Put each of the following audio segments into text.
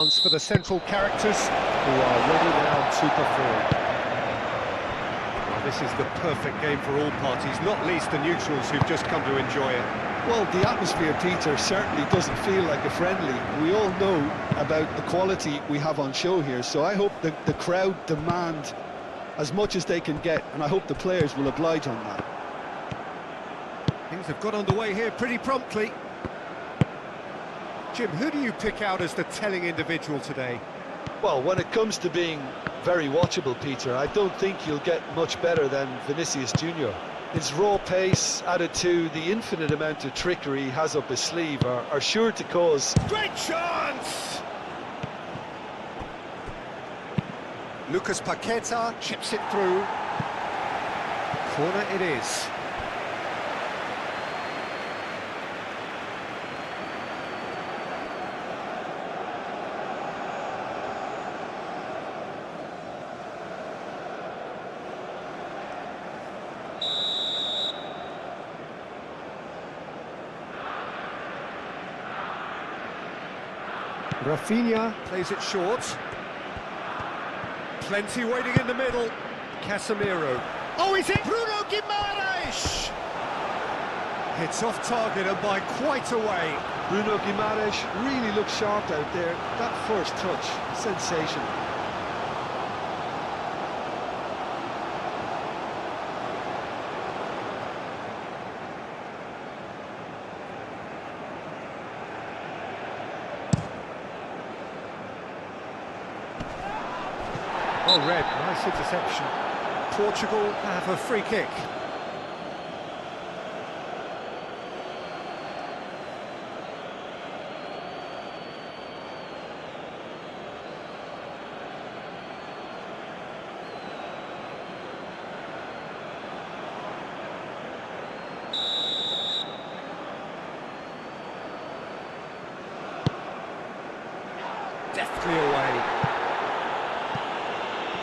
For the central characters who are ready now to perform. Well, this is the perfect game for all parties, not least the neutrals who've just come to enjoy it. Well, the atmosphere, Peter, certainly doesn't feel like a friendly. We all know about the quality we have on show here, so I hope that the crowd demand as much as they can get, and I hope the players will oblige on that. Things have got underway here pretty promptly. Jim, who do you pick out as the telling individual today? Well, when it comes to being very watchable, Peter, I don't think you'll get much better than Vinicius Junior. His raw pace, added to the infinite amount of trickery he has up his sleeve, are sure to cause... Great chance! Lucas Paqueta chips it through. Corner it is. Rafinha plays it short. Plenty waiting in the middle. Casemiro. Oh, he's hit! Bruno Guimaraes! Hits off target and by quite a way. Bruno Guimaraes really looks sharp out there. That first touch, sensational. Oh, red, nice interception. Portugal have a free kick. Deftly away.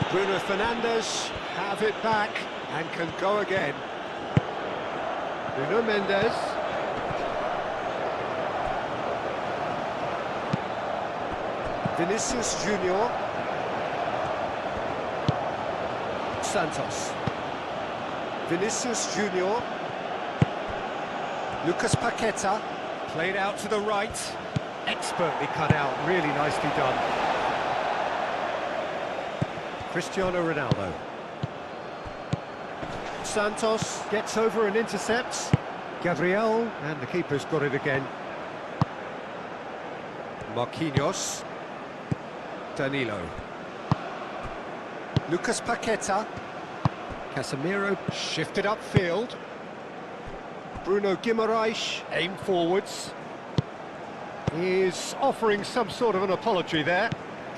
Bruno Fernandes have it back and can go again. Bruno Mendes. Vinicius Junior. Santos. Vinicius Junior. Lucas Paqueta. Played out to the right. Expertly cut out, really nicely done. Cristiano Ronaldo. Santos gets over and intercepts. Gabriel, and the keeper's got it again. Marquinhos. Danilo. Lucas Paqueta. Casemiro shifted upfield. Bruno Guimaraes aimed forwards. He's offering some sort of an apology there.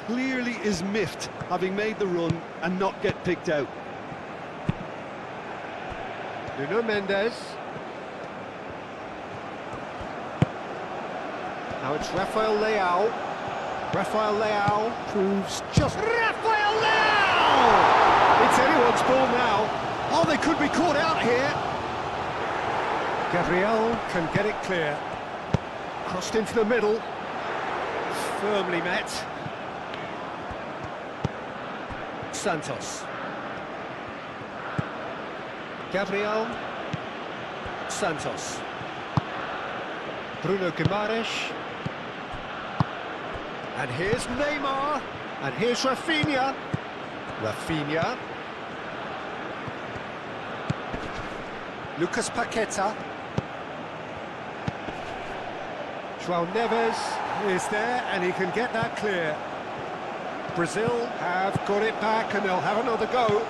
Clearly is miffed, having made the run and not get picked out. Nuno Mendes. Now it's Rafael Leao. Rafael Leao proves just... Rafael Leao! It's anyone's ball now. Oh, they could be caught out here. Gabriel can get it clear. Crossed into the middle. Firmly met. Santos. Gabriel. Santos. Bruno Guimaraes. And here's Neymar. And here's Rafinha. Rafinha. Lucas Paqueta. João Neves is there and he can get that clear. Brazil have got it back and they'll have another go.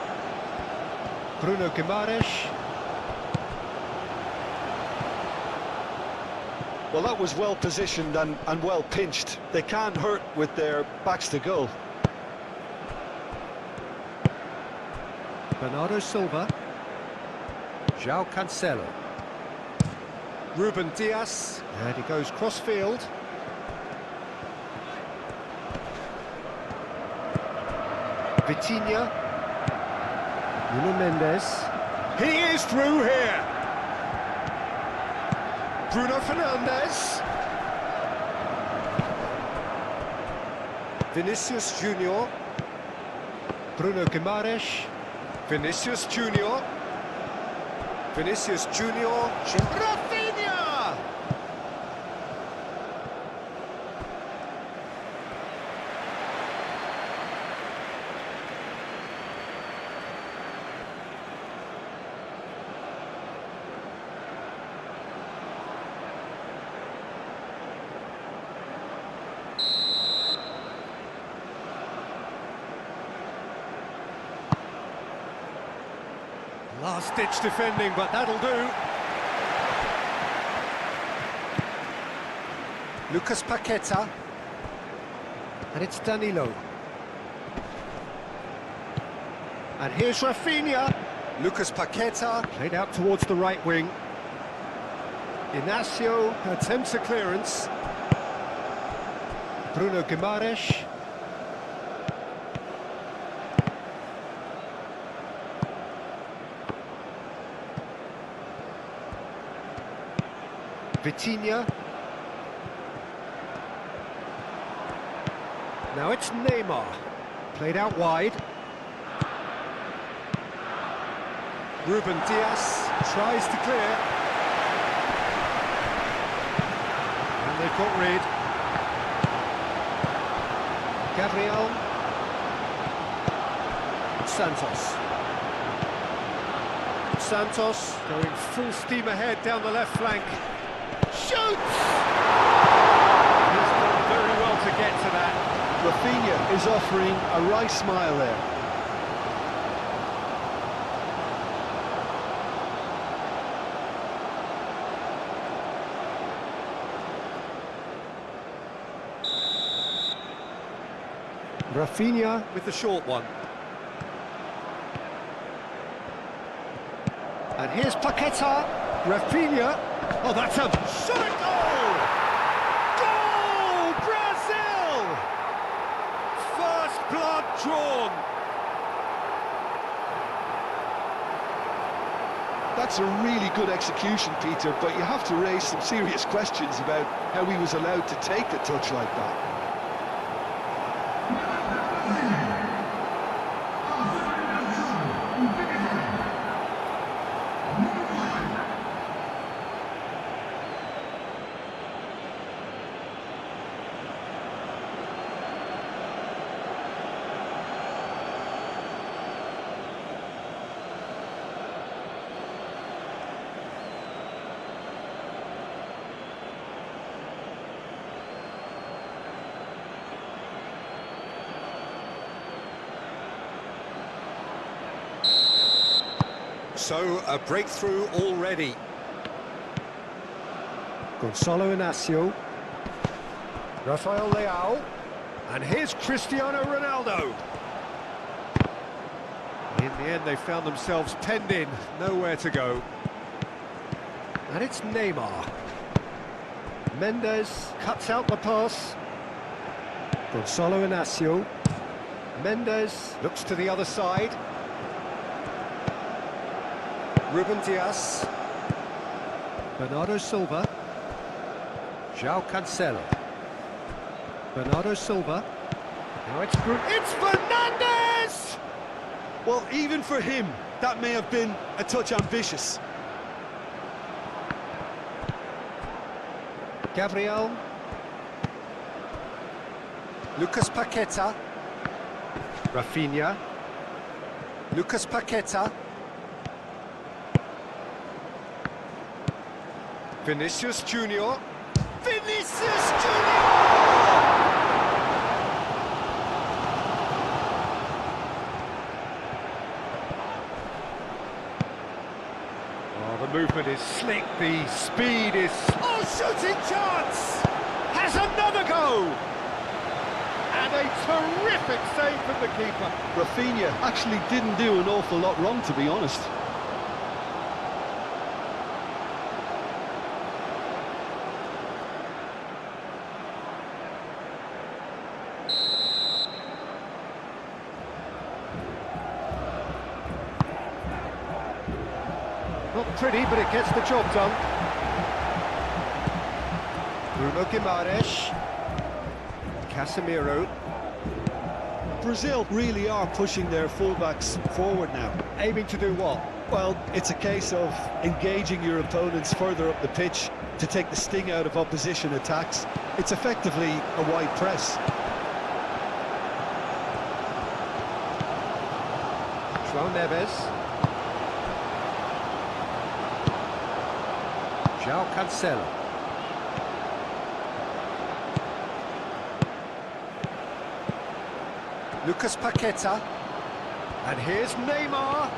Bruno Guimaraes. Well, that was well positioned and well pinched. They can't hurt with their backs to goal. Bernardo Silva. João Cancelo. Ruben Dias, and he goes cross-field. Vitinha. Nuno Mendes. He is through here. Bruno Fernandes. Vinicius Junior. Bruno Guimaraes. Vinicius Junior. Vinicius Junior. Rafinha! Last-ditch defending, but that'll do. Lucas Paqueta. And it's Danilo. And here's Rafinha. Lucas Paqueta. Played out towards the right wing. Inacio attempts a clearance. Bruno Guimaraes. Vitinha. Now it's Neymar. Played out wide. Ruben Dias tries to clear. And they've got rid. Gabriel. Santos. Santos going full steam ahead down the left flank. Shoots! He's done very well to get to that. Rafinha is offering a wry smile there. Rafinha with the short one. And here's Paqueta. Rafinha. Oh, that's a shot! Goal! Goal! Brazil! First blood drawn. That's a really good execution, Peter, but you have to raise some serious questions about how he was allowed to take a touch like that. So, a breakthrough already. Gonzalo Inacio. Rafael Leao. And here's Cristiano Ronaldo. In the end, they found themselves penned in, nowhere to go. And it's Neymar. Mendes cuts out the pass. Gonzalo Inacio. Mendes looks to the other side. Ruben Dias. Bernardo Silva. João Cancelo. Bernardo Silva. Now it's Fernandes! Well, even for him, that may have been a touch ambitious. Gabriel. Lucas Paqueta. Rafinha. Lucas Paqueta. Vinicius Junior. Vinicius Junior! Oh, the movement is slick, the speed is... Oh, shooting chance! Has another go! And a terrific save from the keeper. Rafinha actually didn't do an awful lot wrong, to be honest. Not pretty, but it gets the job done. Bruno Guimaraes. Casemiro. Brazil really are pushing their fullbacks forward now. Aiming to do what? Well, it's a case of engaging your opponents further up the pitch to take the sting out of opposition attacks. It's effectively a wide press. João Neves. João Cancelo. Lucas Paqueta. And here's Neymar.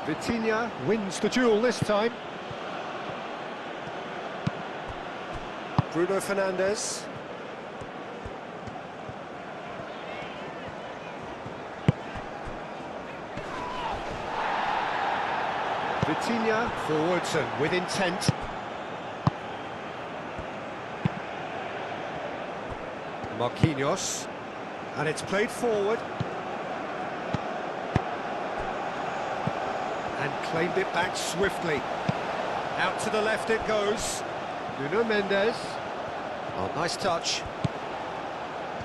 Vitinha wins the duel this time. Bruno Fernandes. Vitinha forwards and with intent. Marquinhos. And it's played forward. And claimed it back swiftly. Out to the left it goes. Nuno Mendes. Oh, nice touch.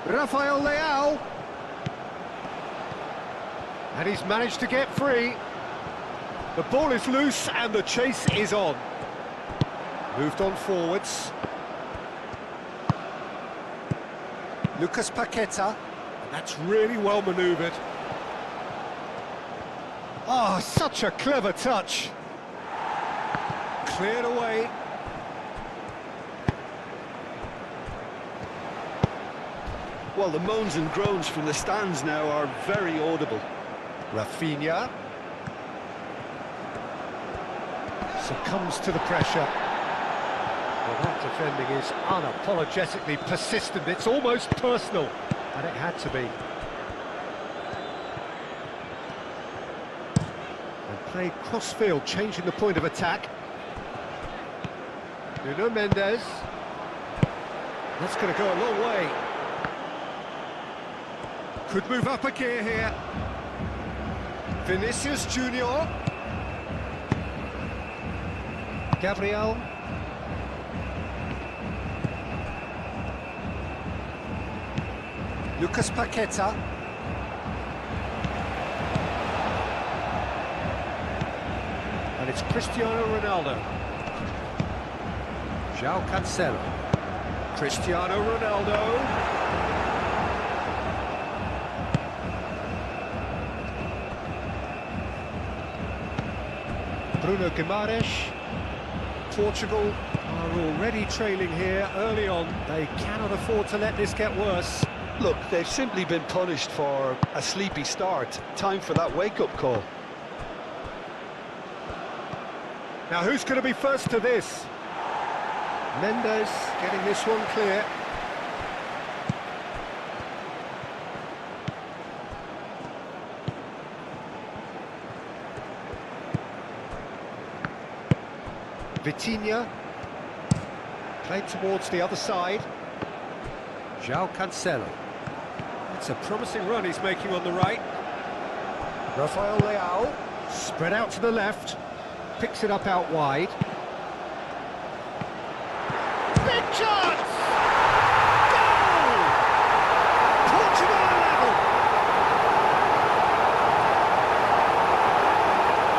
Rafael Leao. And he's managed to get free. The ball is loose and the chase is on. Moved on forwards. Lucas Paqueta. That's really well manoeuvred. Oh, such a clever touch. Cleared away. Well, the moans and groans from the stands now are very audible. Rafinha. Succumbs to the pressure. Well, that defending is unapologetically persistent. It's almost personal. And it had to be. And played cross-field, changing the point of attack. Nuno Mendes. That's going to go a long way. Could move up a gear here. Vinicius Junior. Gabriel. Lucas Paqueta. And it's Cristiano Ronaldo. João Cancelo. Cristiano Ronaldo. Bruno Guimaraes. Portugal are already trailing here early on. They cannot afford to let this get worse. Look, they've simply been punished for a sleepy start. Time for that wake-up call. Now who's going to be first to this? Mendes getting this one clear. Vitinha. Played towards the other side. João Cancelo. It's a promising run he's making on the right. Rafael Leao. Spread out to the left. Picks it up out wide. Big chance! Goal! Portugal level!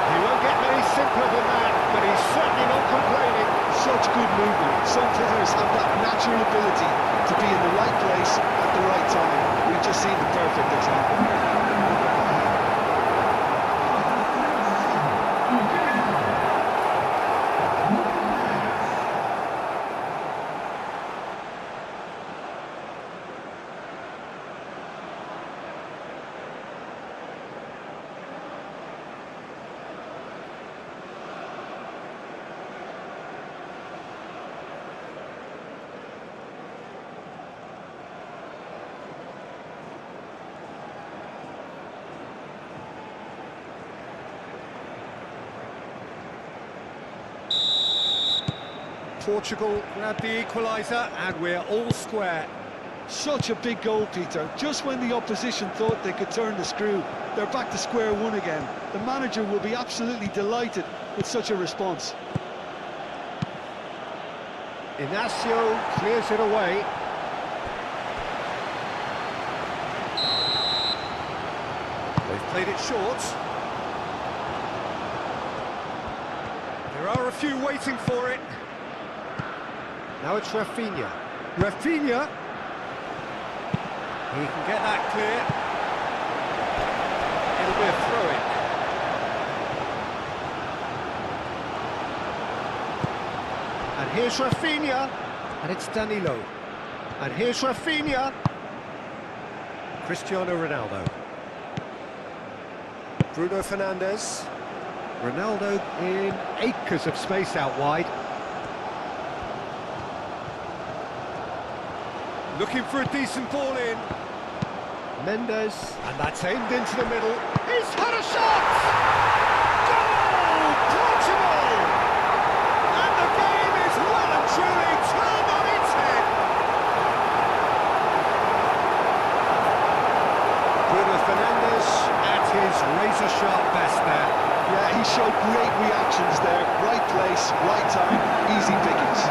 He won't get many simpler than that, but he's certainly not complaining. Such good movement. Some players have that natural ability to be in the right place at the right time. We've just seen the perfect example. Portugal grab the equaliser and we're all square. Such a big goal, Peter. Just when the opposition thought they could turn the screw, they're back to square one again. The manager will be absolutely delighted with such a response. Inacio clears it away. They've played it short. There are a few waiting for it. Now it's Rafinha. Rafinha! He can get that clear. It'll be a throw-in. And here's Rafinha. And it's Danilo. And here's Rafinha. Cristiano Ronaldo. Bruno Fernandes. Ronaldo in acres of space out wide. Looking for a decent ball in. Mendes. And that's aimed into the middle. He's had a shot! Goal! Portugal! And the game is well and truly turned on its head. Bruno Fernandes at his razor-sharp best there. Yeah, he showed great reactions there. Right place, right time, easy pickings.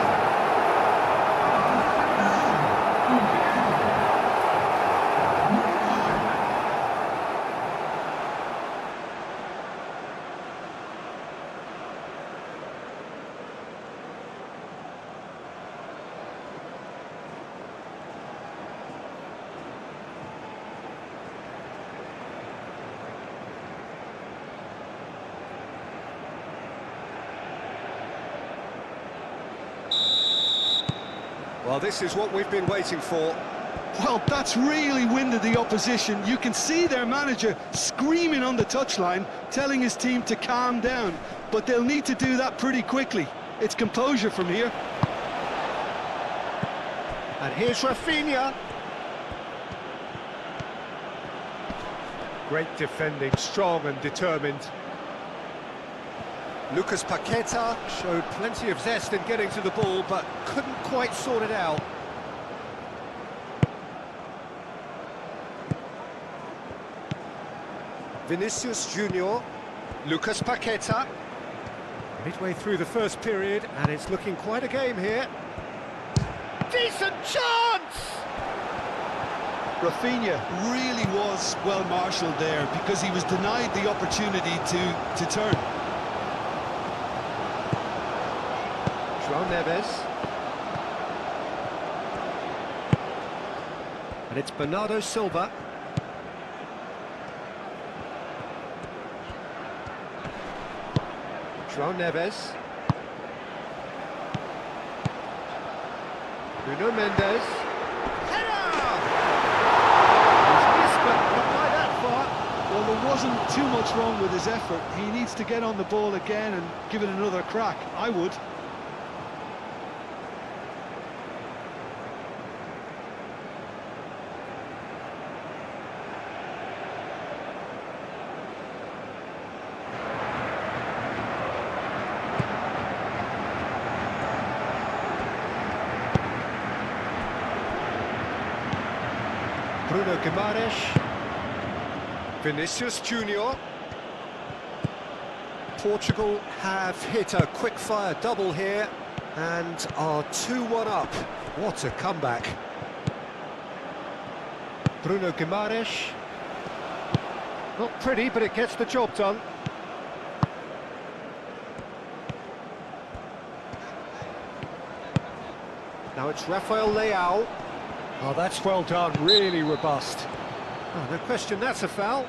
Well, this is what we've been waiting for. Well, that's really winded the opposition. You can see their manager screaming on the touchline, telling his team to calm down. But they'll need to do that pretty quickly. It's composure from here. And here's Rafinha. Great defending, strong and determined. Lucas Paqueta showed plenty of zest in getting to the ball, but couldn't quite sort it out. Vinicius Junior, Lucas Paqueta. Midway through the first period, and it's looking quite a game here. Decent chance! Rafinha really was well marshalled there because he was denied the opportunity to turn. João Neves. And it's Bernardo Silva. João Neves. Bruno Mendes. Header! He's missed, but not by that far. Well, there wasn't too much wrong with his effort. He needs to get on the ball again and give it another crack. I would. Bruno Guimaraes, Vinicius Junior. Portugal have hit a quick-fire double here and are 2-1 up. What a comeback. Bruno Guimaraes. Not pretty, but it gets the job done. Now it's Rafael Leao. Oh, that's well done, really robust. Oh, no question, that's a foul.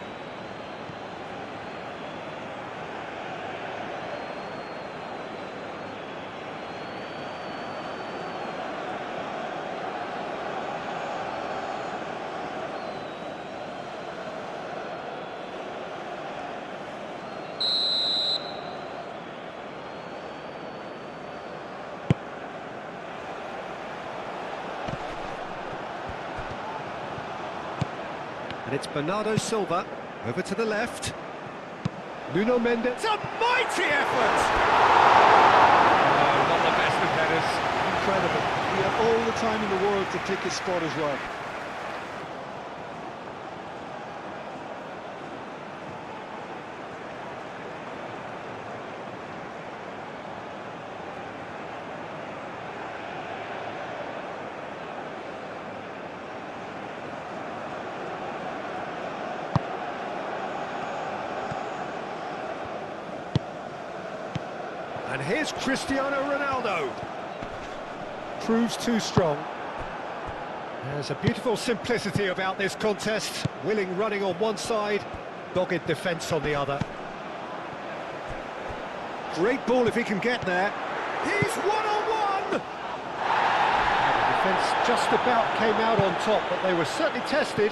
And it's Bernardo Silva, over to the left. Nuno Mendes. It's a mighty effort! Oh, not the best of headers. Incredible. He had all the time in the world to pick his spot as well. And here's Cristiano Ronaldo. Proves too strong. There's a beautiful simplicity about this contest. Willing running on one side, dogged defence on the other. Great ball if he can get there. He's one-on-one! The defence just about came out on top, but they were certainly tested.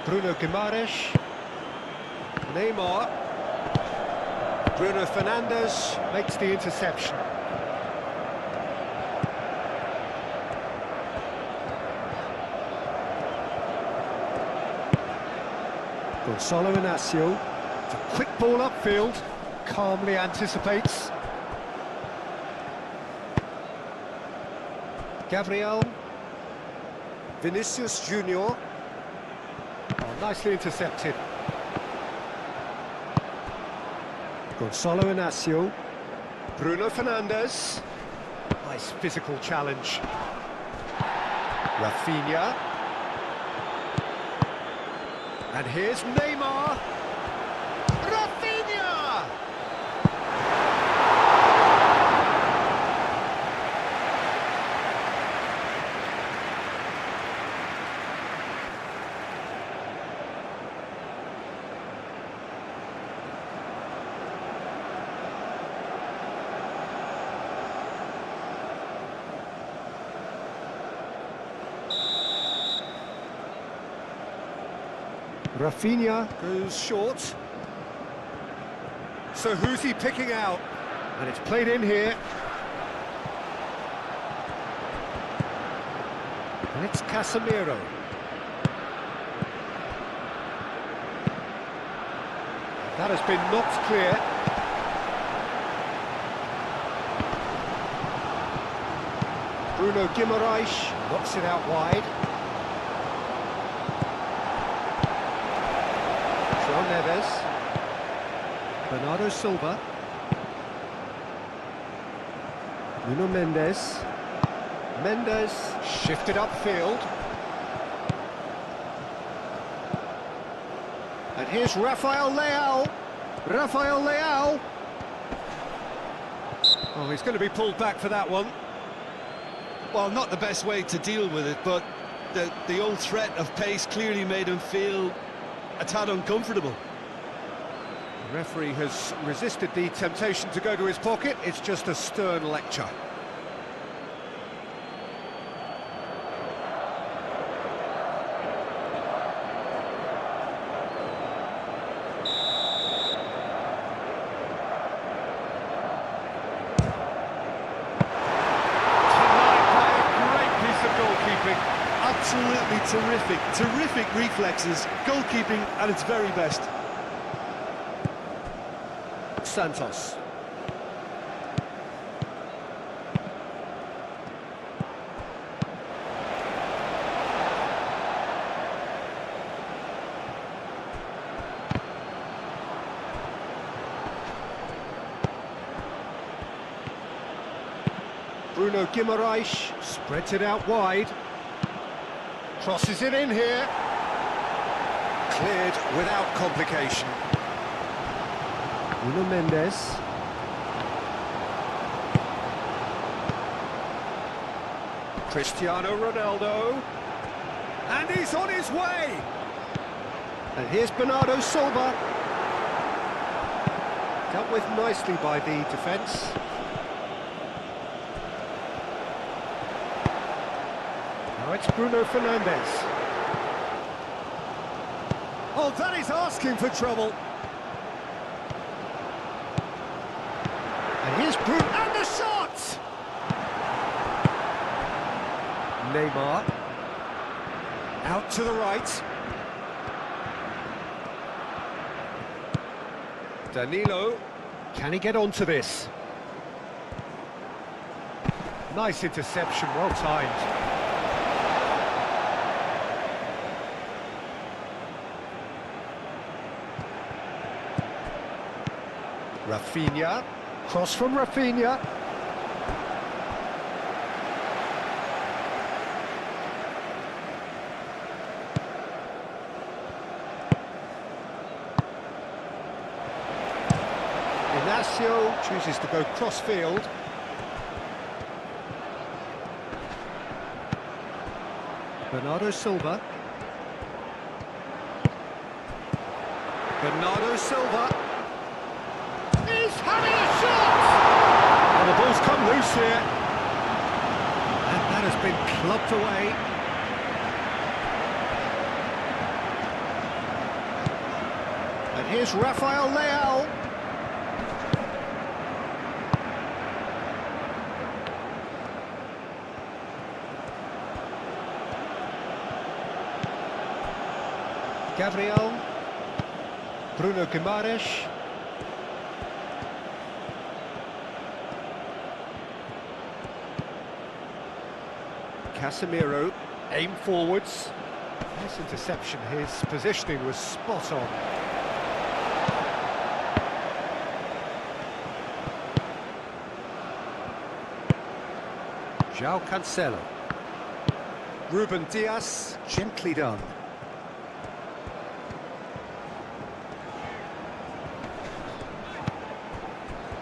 Bruno Guimaraes. Neymar. Bruno Fernandes makes the interception. Gonzalo Inacio. It's a quick ball upfield. Calmly anticipates. Gabriel. Vinicius Junior. Oh, nicely intercepted. Gonzalo Inacio. Bruno Fernandes. Nice physical challenge. Rafinha. And here's Neymar. Rafinha! Rafinha goes short. So who's he picking out? And it's played in here. And it's Casemiro. That has been knocked clear. Bruno Guimaraes knocks it out wide. Neves, Bernardo Silva, Nuno Mendes, shifted upfield, and here's Rafael Leao, oh, he's going to be pulled back for that one. Well, not the best way to deal with it, but the old threat of pace clearly made him feel a tad uncomfortable. The referee has resisted the temptation to go to his pocket. It's just a stern lecture. Absolutely terrific reflexes, goalkeeping at its very best. Santos. Bruno Guimaraes spreads it out wide. Crosses it in here. Cleared without complication. Nuno Mendes. Cristiano Ronaldo. And he's on his way. And here's Bernardo Silva. Dealt with nicely by the defence. Now it's Bruno Fernandes. Oh, that is asking for trouble. And here's Bruno, and the shot! Neymar. Out to the right. Danilo. Can he get onto this? Nice interception, well timed. Rafinha, cross from Rafinha. Ignacio chooses to go cross-field. Bernardo Silva. Bernardo Silva is having a shot! And the ball's come loose here. And that has been clubbed away. And here's Rafael Leao. Gabriel. Bruno Guimaraes. Casemiro, aim forwards. Nice interception, his positioning was spot on. João Cancelo. Ruben Dias, gently done.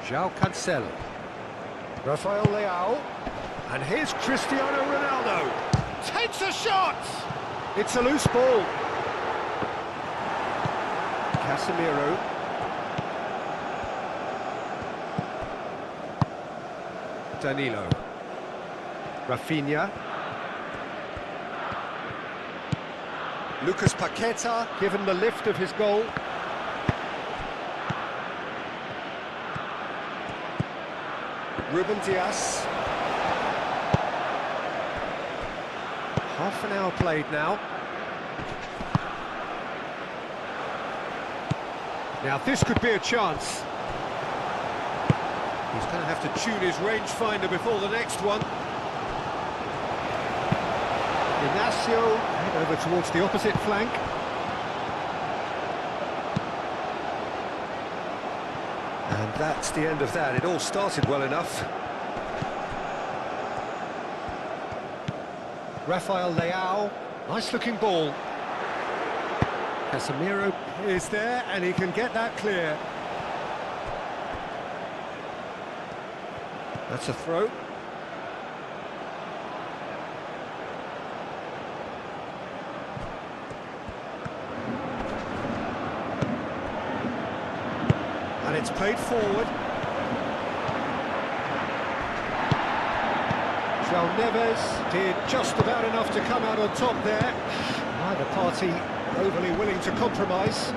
João Cancelo. Rafael Leao. And here's Cristiano Ronaldo. Takes a shot! It's a loose ball. Casemiro. Danilo. Rafinha. Lucas Paqueta, given the lift of his goal. Ruben Dias. Half an hour played now. Now this could be a chance. He's going to have to tune his rangefinder before the next one. Ignacio, head over towards the opposite flank. And that's the end of that. It all started well enough. Rafael Leao, nice looking ball. Casemiro is there and he can get that clear. That's a throw. And it's played forward. João Neves did just about enough to come out on top there. Neither party overly willing to compromise.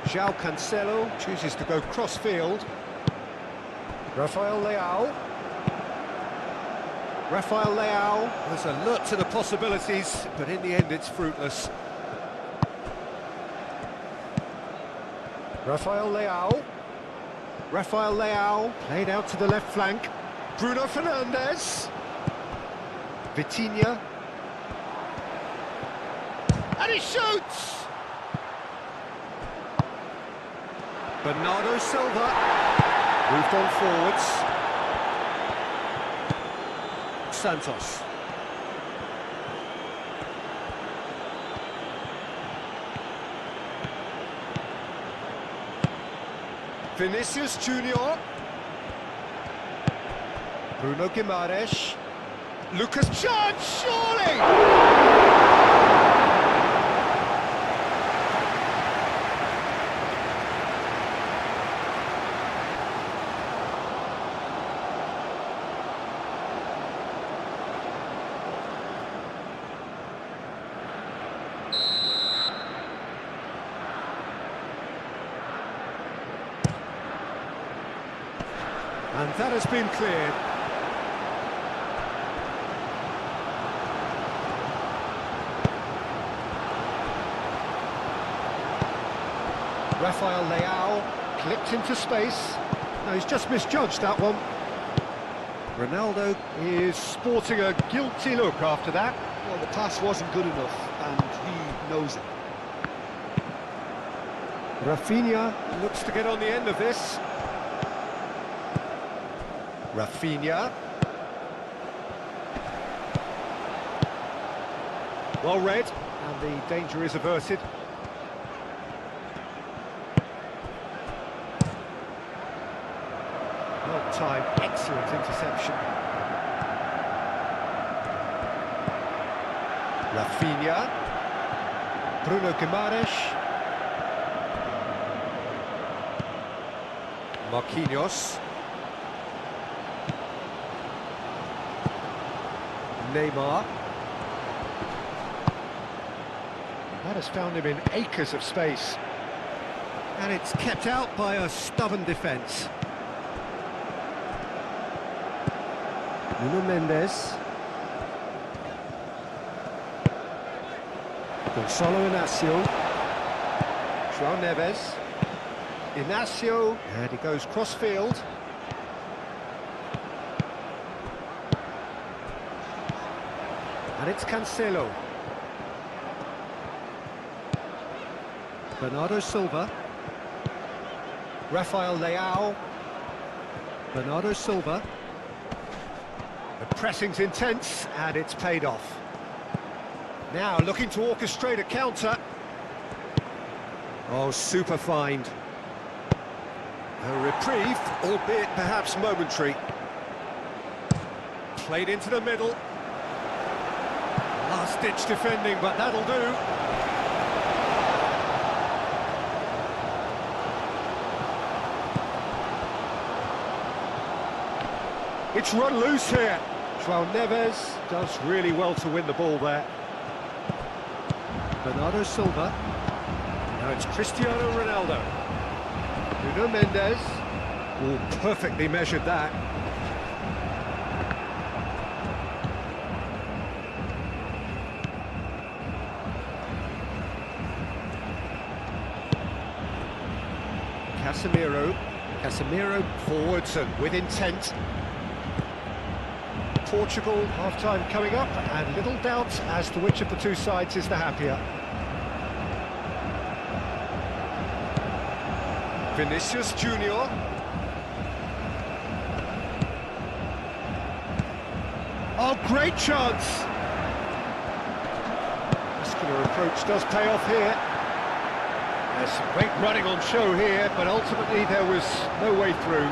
João Cancelo chooses to go cross-field. Rafael Leao. Rafael Leao was alert to the possibilities, but in the end it's fruitless. Rafael Leao. Rafael Leao played out to the left flank. Bruno Fernandes. Vitinha. And he shoots! Bernardo Silva. Moved on forwards. Santos. Vinicius Junior. Bruno Guimaraes. Lucas Judge, surely! And that has been cleared. Rafael Leao clipped into space. No, he's just misjudged that one. Ronaldo is sporting a guilty look after that. Well, the pass wasn't good enough, and he knows it. Rafinha looks to get on the end of this. Rafinha. Well read, and the danger is averted. time. Excellent interception. Rafinha. Bruno Guimaraes. Marquinhos. Neymar. That has found him in acres of space. And it's kept out by a stubborn defence. Nuno Mendes. Gonçalo Inácio. João Neves. Inácio, and he goes cross-field. And it's Cancelo. Bernardo Silva. Rafael Leao. Bernardo Silva. The pressing's intense, and it's paid off. Now looking to orchestrate a counter. Oh, super find. A reprieve, albeit perhaps momentary. Played into the middle. Last-ditch defending, but that'll do. It's run loose here. João Neves does really well to win the ball there. Bernardo Silva. Now it's Cristiano Ronaldo. Nuno Mendes. Oh, perfectly measured that. Casemiro forwards and with intent. Portugal, half-time coming up, and little doubt as to which of the two sides is the happier. Vinicius Junior. Oh, great chance! Muscular approach does pay off here. There's some great running on show here, but ultimately there was no way through.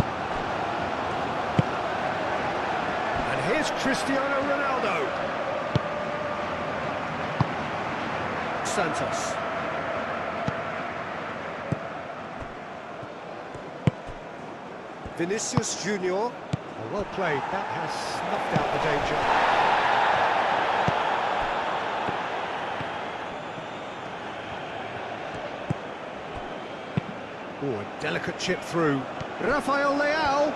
And here's Cristiano Ronaldo. Santos. Vinicius Junior. Well played, that has snuffed out the danger. Oh, a delicate chip through. Rafael Leao.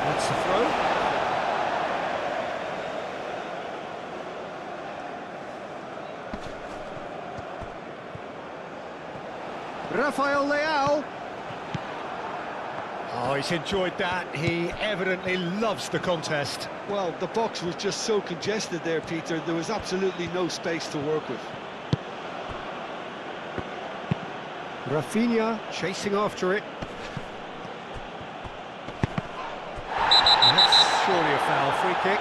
That's the throw. Rafael Leao. Oh, he's enjoyed that. He evidently loves the contest. Well, the box was just so congested there, Peter. There was absolutely no space to work with. Rafinha chasing after it. That's surely a foul, free kick.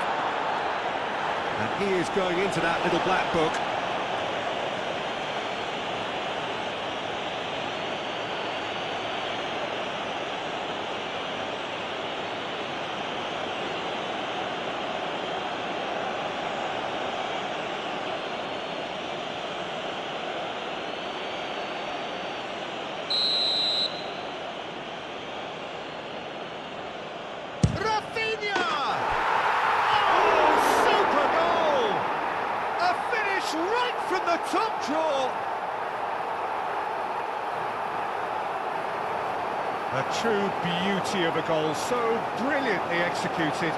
And he is going into that little black book. Right from the top draw. A true beauty of a goal, so brilliantly executed.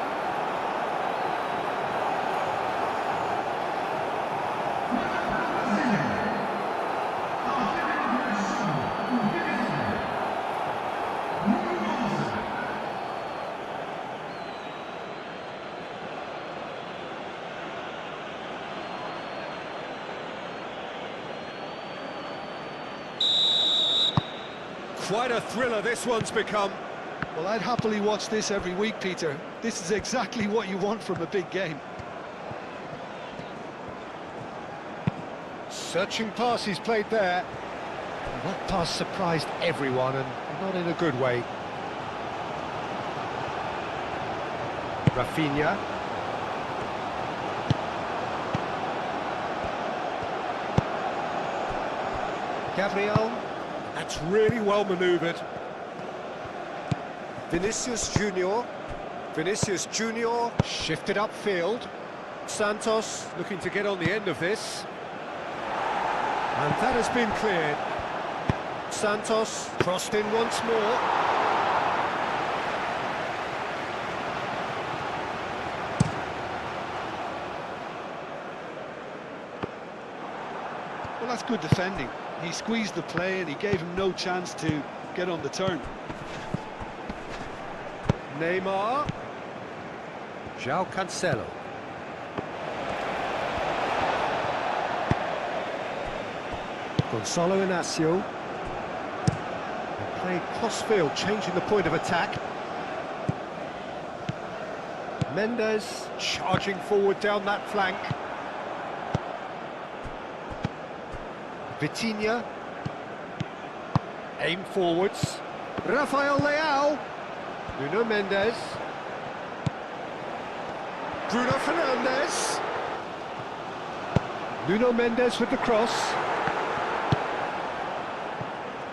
Quite a thriller this one's become. Well, I'd happily watch this every week, Peter. This is exactly what you want from a big game. Searching pass he's played there. And that pass surprised everyone, and not in a good way. Rafinha. Gabriel. That's really well manoeuvred. Vinicius Junior. Vinicius Junior shifted upfield. Santos looking to get on the end of this. And that has been cleared. Santos crossed in once more. Well, that's good defending. He squeezed the play and he gave him no chance to get on the turn. Neymar. João Cancelo. Gonzalo Inacio. Playing cross-field, changing the point of attack. Mendes charging forward down that flank. Vitinha. Aim forwards. Rafael Leao. Nuno Mendes. Bruno Fernandes. Nuno Mendes with the cross.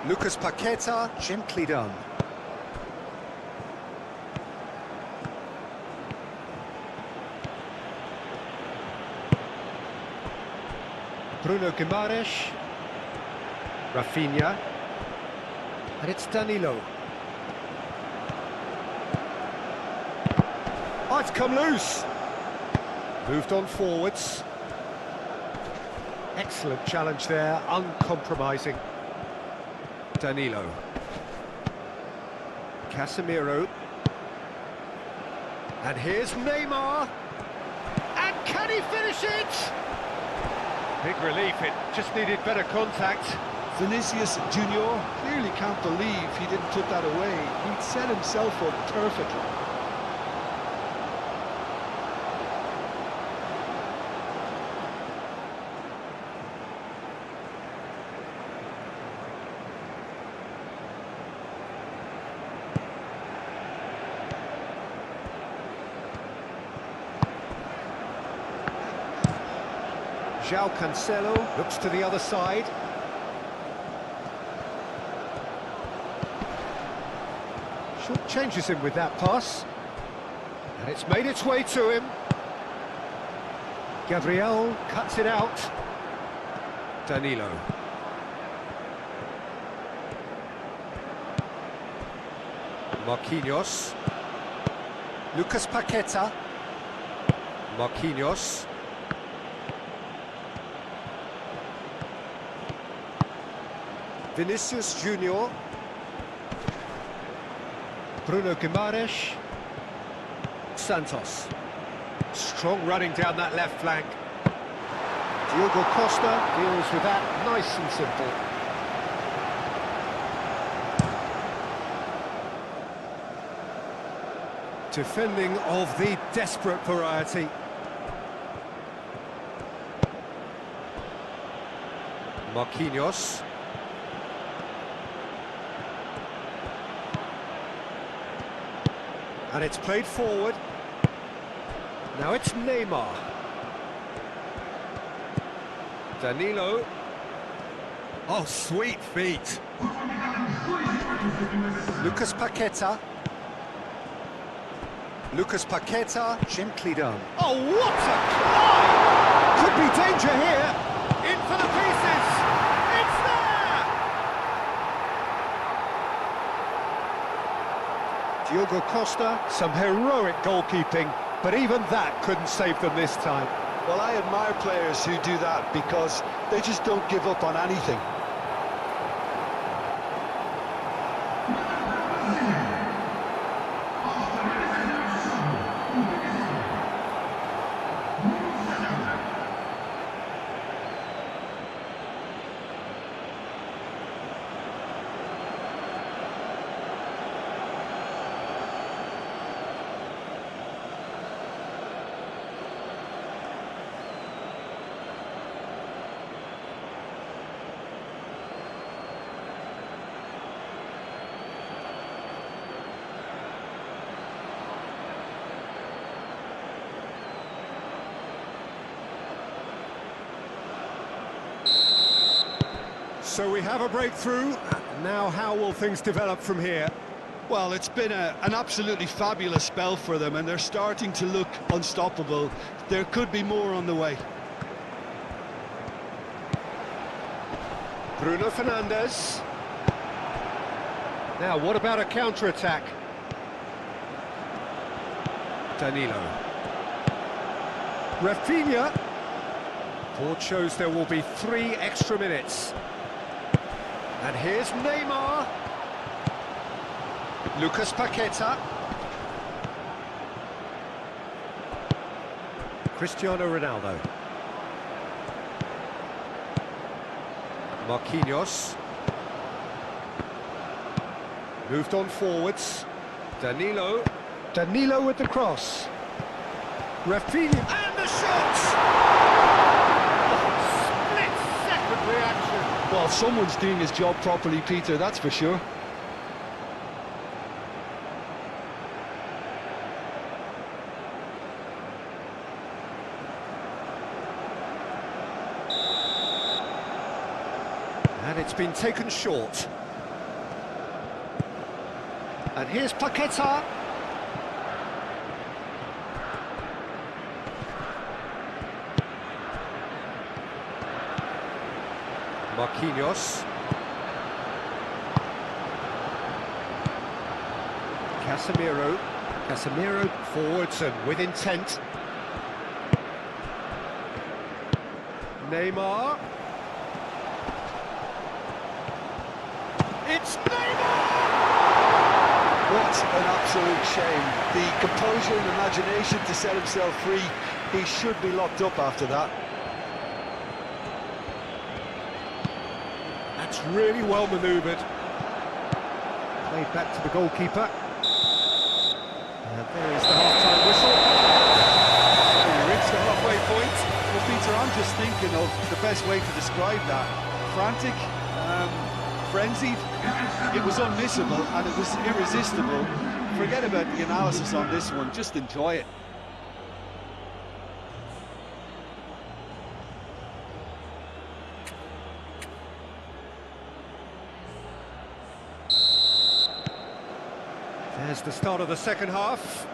Lucas Paqueta, gently done. Bruno Guimaraes. Rafinha. And it's Danilo. Oh, it's come loose. Moved on forwards. Excellent challenge there, uncompromising. Danilo. Casemiro. And here's Neymar. And can he finish it? Big relief, it just needed better contact. Vinicius Junior clearly can't believe he didn't put that away. He'd set himself up perfectly. João Cancelo looks to the other side. Short changes him with that pass. And it's made its way to him. Gabriel cuts it out. Danilo. Marquinhos. Lucas Paqueta. Marquinhos. Vinicius Junior. Bruno Guimaraes. Santos. Strong running down that left flank. Diogo Costa deals with that nice and simple. Defending of the desperate variety. Marquinhos. And it's played forward. Now it's Neymar. Danilo. Oh, sweet feet. Lucas Paqueta. Lucas Paqueta, gently done. Oh, what a climb! Could be danger here. In for the pieces. It's there! Diogo Costa, some heroic goalkeeping, but even that couldn't save them this time. Well, I admire players who do that because they just don't give up on anything. So we have a breakthrough. Now how will things develop from here? Well, it's been an absolutely fabulous spell for them, and they're starting to look unstoppable. There could be more on the way. Bruno Fernandes. Now, what about a counter-attack? Danilo. Rafinha. Board shows there will be 3 extra minutes. And here's Neymar. Lucas Paqueta. Cristiano Ronaldo. Marquinhos. Moved on forwards. Danilo. Danilo with the cross. Rafinha. And the shot! Split-second reaction. Well, someone's doing his job properly, Peter, that's for sure. And it's been taken short. And here's Paqueta. Marquinhos. Casemiro. Casemiro forwards and with intent. Neymar. It's Neymar! What an absolute shame. The composure and imagination to set himself free. He should be locked up after that. That's really well manoeuvred. Played back to the goalkeeper. And there is the half-time whistle. So we reached the halfway point. Well, Peter, I'm just thinking of the best way to describe that. Frantic, frenzied. It was unmissable and it was irresistible. Forget about the analysis on this one, just enjoy it. There's the start of the second half.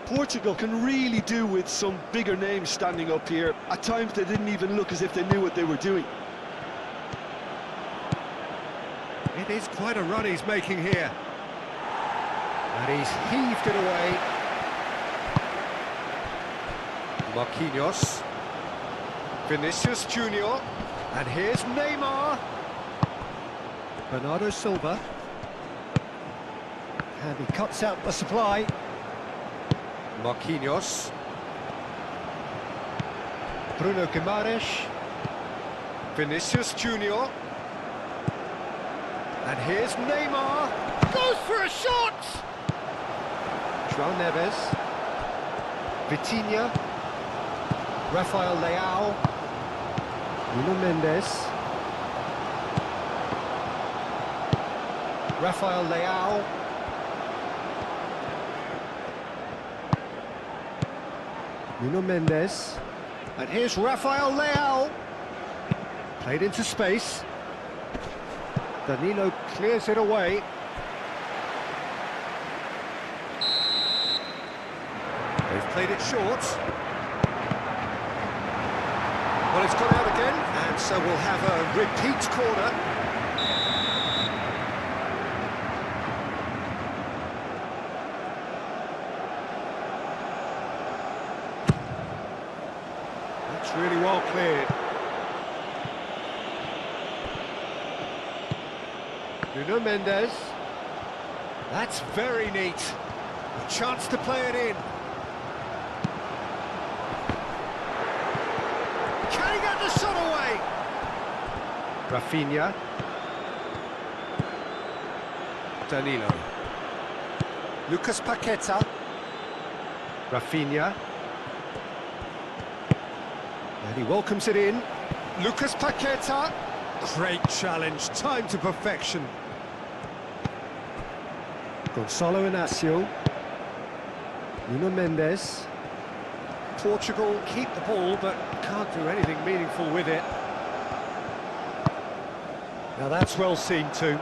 Portugal can really do with some bigger names standing up here. At times they didn't even look as if they knew what they were doing. It is quite a run he's making here. And he's heaved it away. Marquinhos. Vinicius Junior. And here's Neymar. Bernardo Silva. And he cuts out the supply. Marquinhos. Bruno Guimaraes. Vinicius Junior. And here's Neymar. Goes for a shot! João Neves. Vitinha. Rafael Leao. Nuno Mendes. Rafael Leao. Nuno Mendes. And here's Rafael Leao. Played into space. Danilo clears it away. They've played it short. Well, it's gone out again, and so we'll have a repeat corner. That's really well cleared. Nuno Mendes. That's very neat. A chance to play it in. Can he get the shot away? Rafinha. Danilo. Lucas Paqueta. Rafinha. And he welcomes it in. Lucas Paqueta. Great challenge, time to perfection. Gonçalo Inácio. Nuno Mendes. Portugal keep the ball, but can't do anything meaningful with it. Now that's well seen too.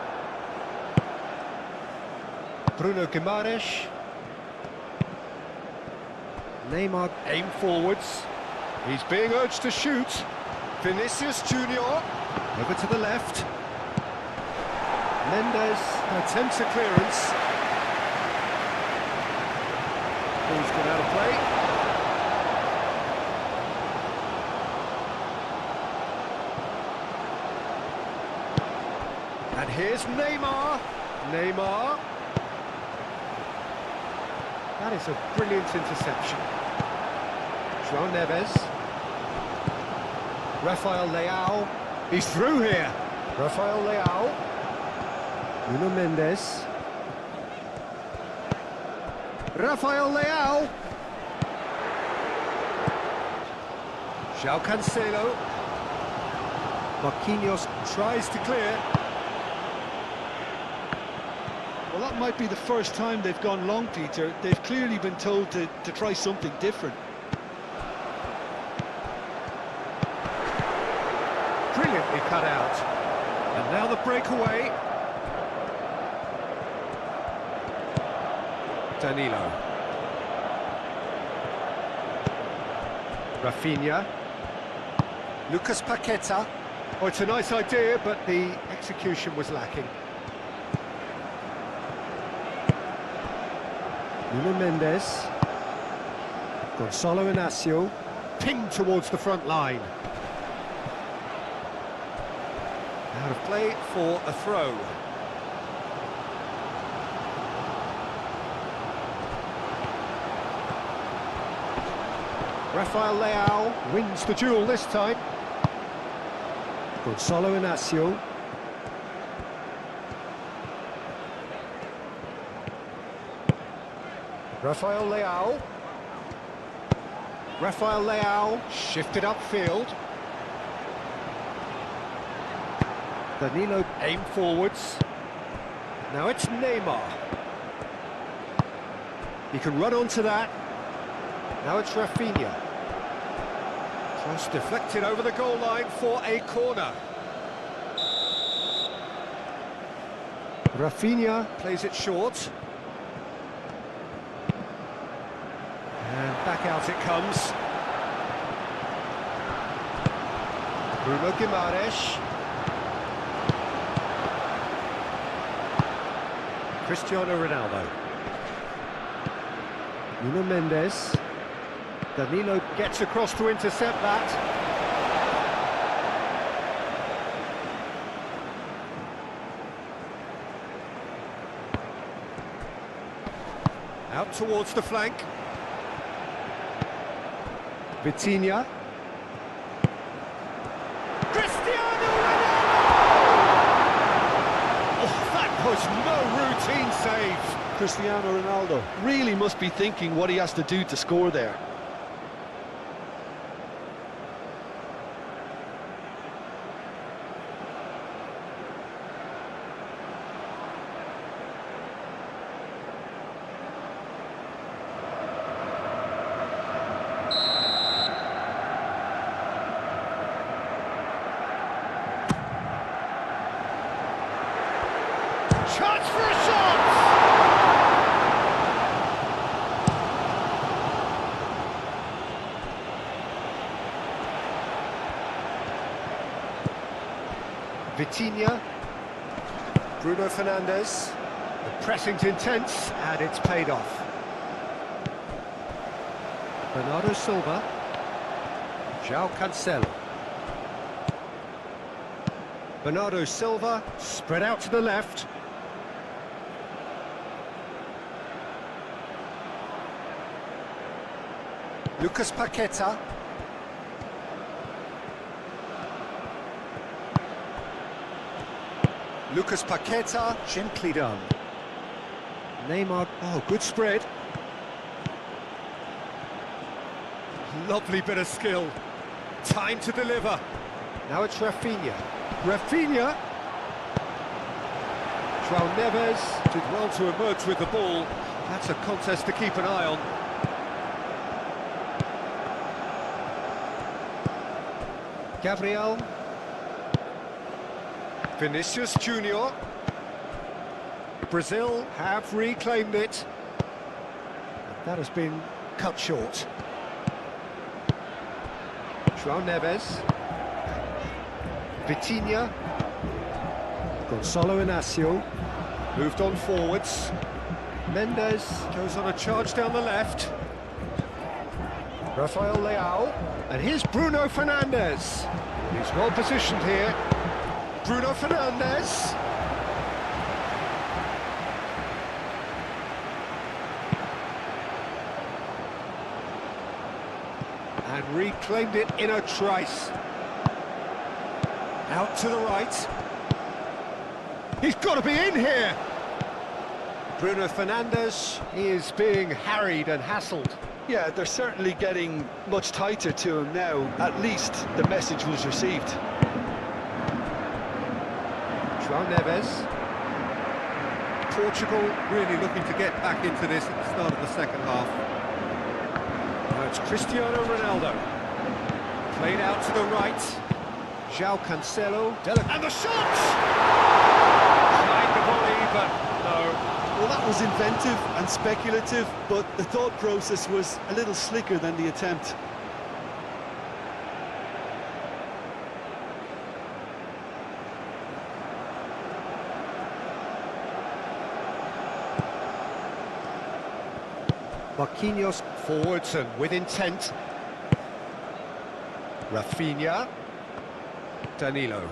Bruno Guimaraes. Neymar aim forwards. He's being urged to shoot. Vinicius Junior over to the left. Mendes attempts a clearance. Ball's gone out of play. And here's Neymar. Neymar. That is a brilliant interception. João Neves. Rafael Leao. He's through here. Rafael Leao. Nuno Mendes. Rafael Leao. João Cancelo. Marquinhos tries to clear. Well, that might be the first time they've gone long, Peter. They've clearly been told to try something different. Brilliantly cut out. And now the breakaway. Danilo. Rafinha. Lucas Paqueta. Oh, it's a nice idea, but the execution was lacking. Nuno Mendes. Gonçalo Inácio. Pinged towards the front line. Out of play for a throw. Rafael Leao wins the duel this time. Gonçalo Inácio. Rafael Leao. Rafael Leao shifted upfield. Danilo aim forwards. Now it's Neymar. He can run onto that. Now it's Rafinha. Cross deflected over the goal line for a corner. Rafinha plays it short. And back out it comes. Bruno Guimaraes. Cristiano Ronaldo. Nuno Mendes. Danilo gets across to intercept that. Out towards the flank. Vitinha. Cristiano Ronaldo! Oh, that was no routine save. Cristiano Ronaldo really must be thinking what he has to do to score there. Chance for a shot! Vitinha. Bruno Fernandes. The pressing's intense, and it's paid off. Bernardo Silva. João Cancelo. Bernardo Silva, spread out to the left. Lucas Paqueta. Lucas Paqueta, gently done. Neymar, oh, good spread. Lovely bit of skill. Time to deliver. Now it's Rafinha. Rafinha. João Neves did well to emerge with the ball. That's a contest to keep an eye on. Gabriel. Vinicius Junior. Brazil have reclaimed it. That has been cut short. João Neves. Vitinha. Gonçalo Inácio. Moved on forwards. Mendes goes on a charge down the left. Rafael Leao. And here's Bruno Fernandes. He's well positioned here. Bruno Fernandes. And reclaimed it in a trice. Out to the right. He's got to be in here. Bruno Fernandes, he is being harried and hassled. Yeah, they're certainly getting much tighter to him now. At least the message was received. João Neves. Portugal really looking to get back into this at the start of the second half. Now it's Cristiano Ronaldo. Played out to the right. João Cancelo. And the shot! Tried the volley, but no. Well, that was inventive and speculative, but the thought process was a little slicker than the attempt. Marquinhos forwards and with intent. Rafinha. Danilo.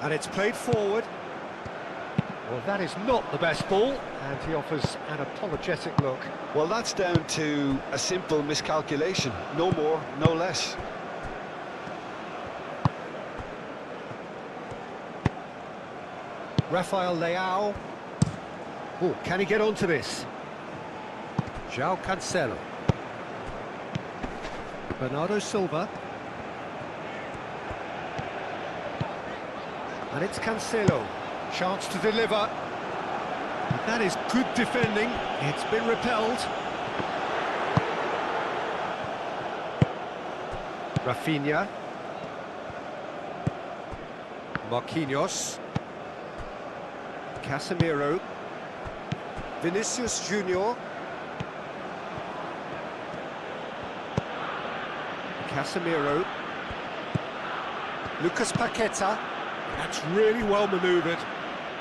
And it's played forward. Well, that is not the best ball, and he offers an apologetic look. Well, that's down to a simple miscalculation. No more, no less. Rafael Leao. Oh, can he get onto this? João Cancelo. Bernardo Silva. And it's Cancelo. Chance to deliver. But that is good defending. It's been repelled. Rafinha. Marquinhos. Casemiro. Vinicius Junior. Casemiro. Lucas Paqueta. That's really well manoeuvred.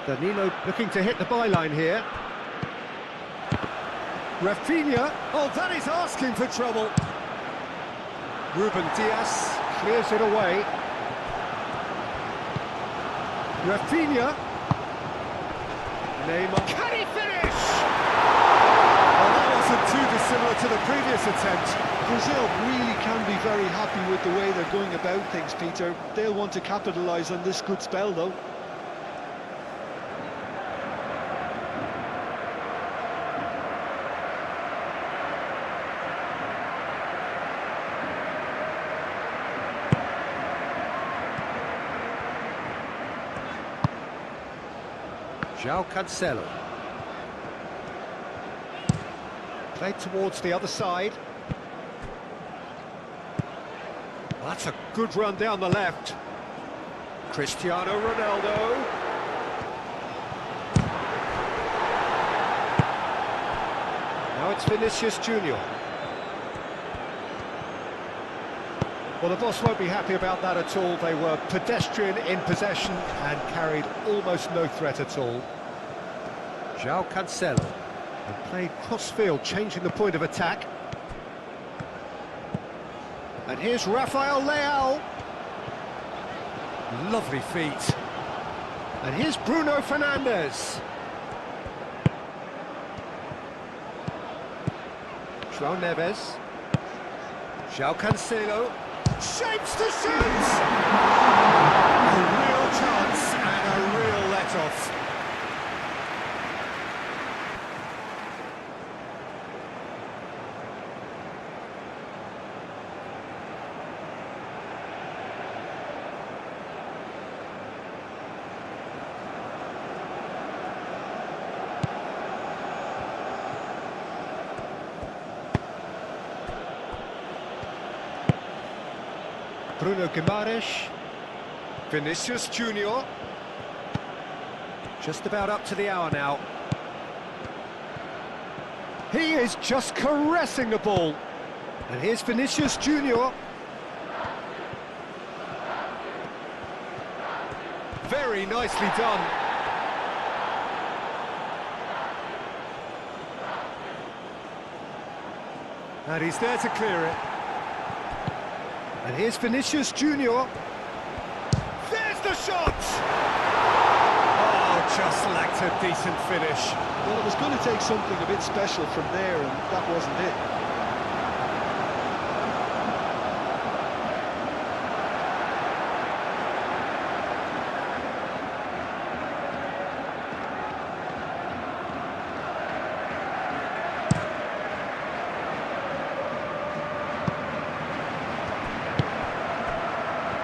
Danilo looking to hit the byline here. Rafinha. Oh, that is asking for trouble. Ruben Dias clears it away. Rafinha. Neymar. Can he finish? Well, that wasn't too dissimilar to the previous attempt. Brazil really can be very happy with the way they're going about things, Peter. They'll want to capitalise on this good spell, though. João Cancelo. Played towards the other side. Well, that's a good run down the left. Cristiano Ronaldo. Now it's Vinicius Junior. Well, the boss won't be happy about that at all. They were pedestrian in possession and carried almost no threat at all. João Cancelo. And played cross-field, changing the point of attack. And here's Rafael Leao. Lovely feet. And here's Bruno Fernandes. João Neves. João Cancelo. Shapes to shoot! A real chance and a real let-off. Bruno Guimaraes. Vinicius Junior. Just about up to the hour now. He is just caressing the ball. And here's Vinicius Junior. Very nicely done. And he's there to clear it. And here's Vinicius Junior. There's the shot! Oh, just lacked a decent finish. Well, it was going to take something a bit special from there, and that wasn't it.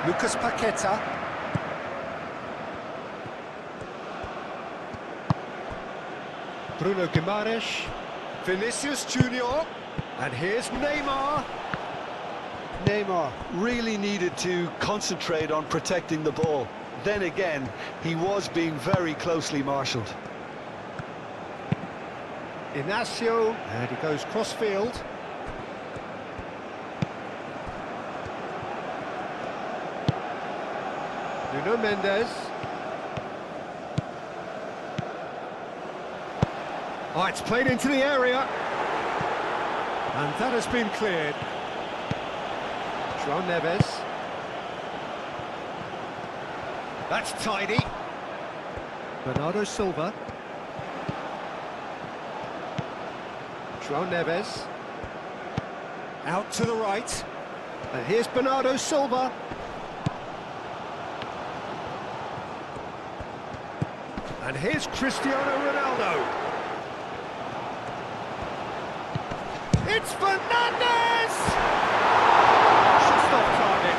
Lucas Paqueta. Bruno Guimaraes. Vinicius Junior. And here's Neymar. Neymar really needed to concentrate on protecting the ball. Then again, he was being very closely marshalled. Inacio. And he goes cross-field. Nuno Mendes. Oh, it's played into the area. And that has been cleared. João Neves. That's tidy. Bernardo Silva. João Neves. Out to the right. And here's Bernardo Silva. And here's Cristiano Ronaldo. It's Fernandes! Just off target.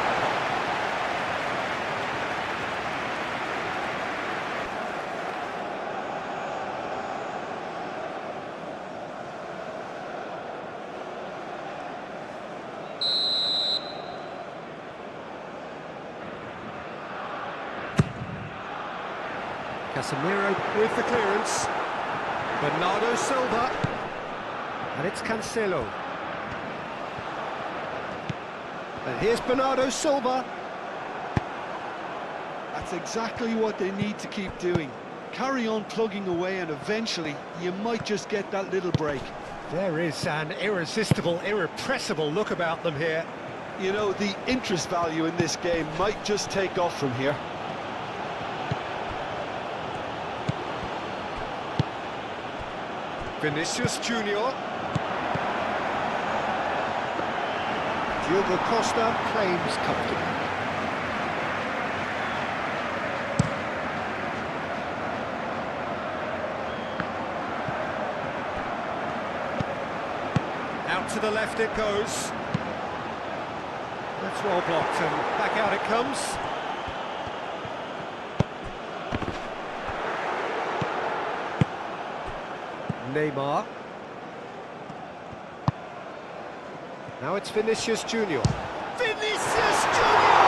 Casemiro with the clearance. Bernardo Silva. And it's Cancelo. And here's Bernardo Silva. That's exactly what they need to keep doing. Carry on plugging away, and eventually you might just get that little break. There is an irresistible, irrepressible look about them here. You know, the interest value in this game might just take off from here. Vinicius Junior. Diogo Costa claims comfortably. Out to the left it goes. That's well blocked, and back out it comes. Neymar. Now it's Vinicius Junior. Vinicius Junior!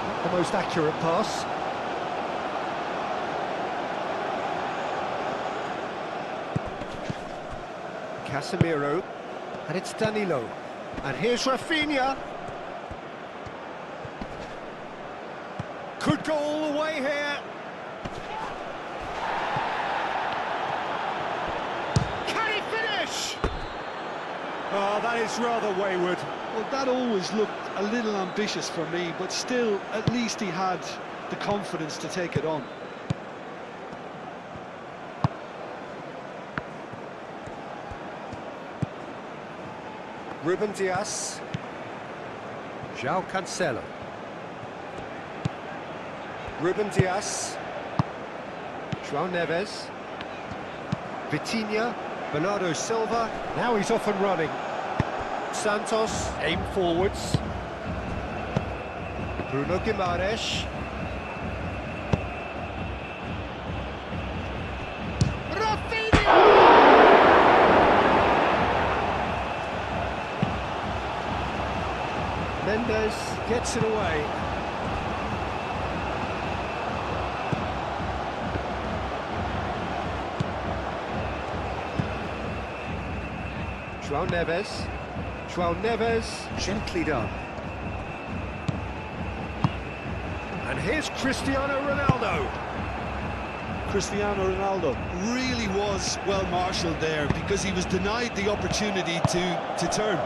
Not the most accurate pass. Casemiro. And it's Danilo. And here's Rafinha. Could go all the way here. Can he finish? Oh, that is rather wayward. Well, that always looked a little ambitious for me, but still, at least he had the confidence to take it on. Ruben Dias. João Cancelo. Ruben Dias. João Neves. Vitinha. Bernardo Silva. Now he's off and running. Santos, aim forwards. Bruno Guimaraes. Rafinha! Mendes gets it away. João Neves. João Neves, gently done. And here's Cristiano Ronaldo. Cristiano Ronaldo really was well marshalled there because he was denied the opportunity to turn.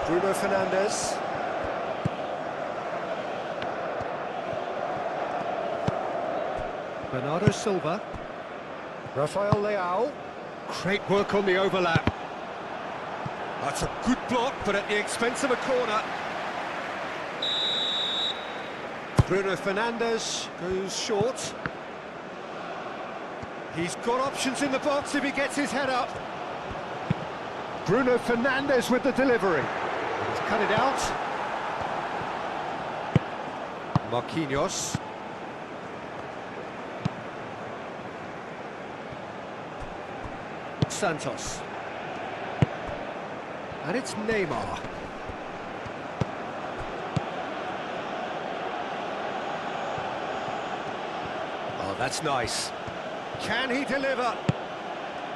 Bruno Fernandes. Bernardo Silva. Rafael Leao. Great work on the overlap. That's a good block, but at the expense of a corner. Bruno Fernandes goes short. He's got options in the box if he gets his head up. Bruno Fernandes with the delivery. He's cut it out. Marquinhos. Santos. And it's Neymar. Oh, that's nice. Can he deliver?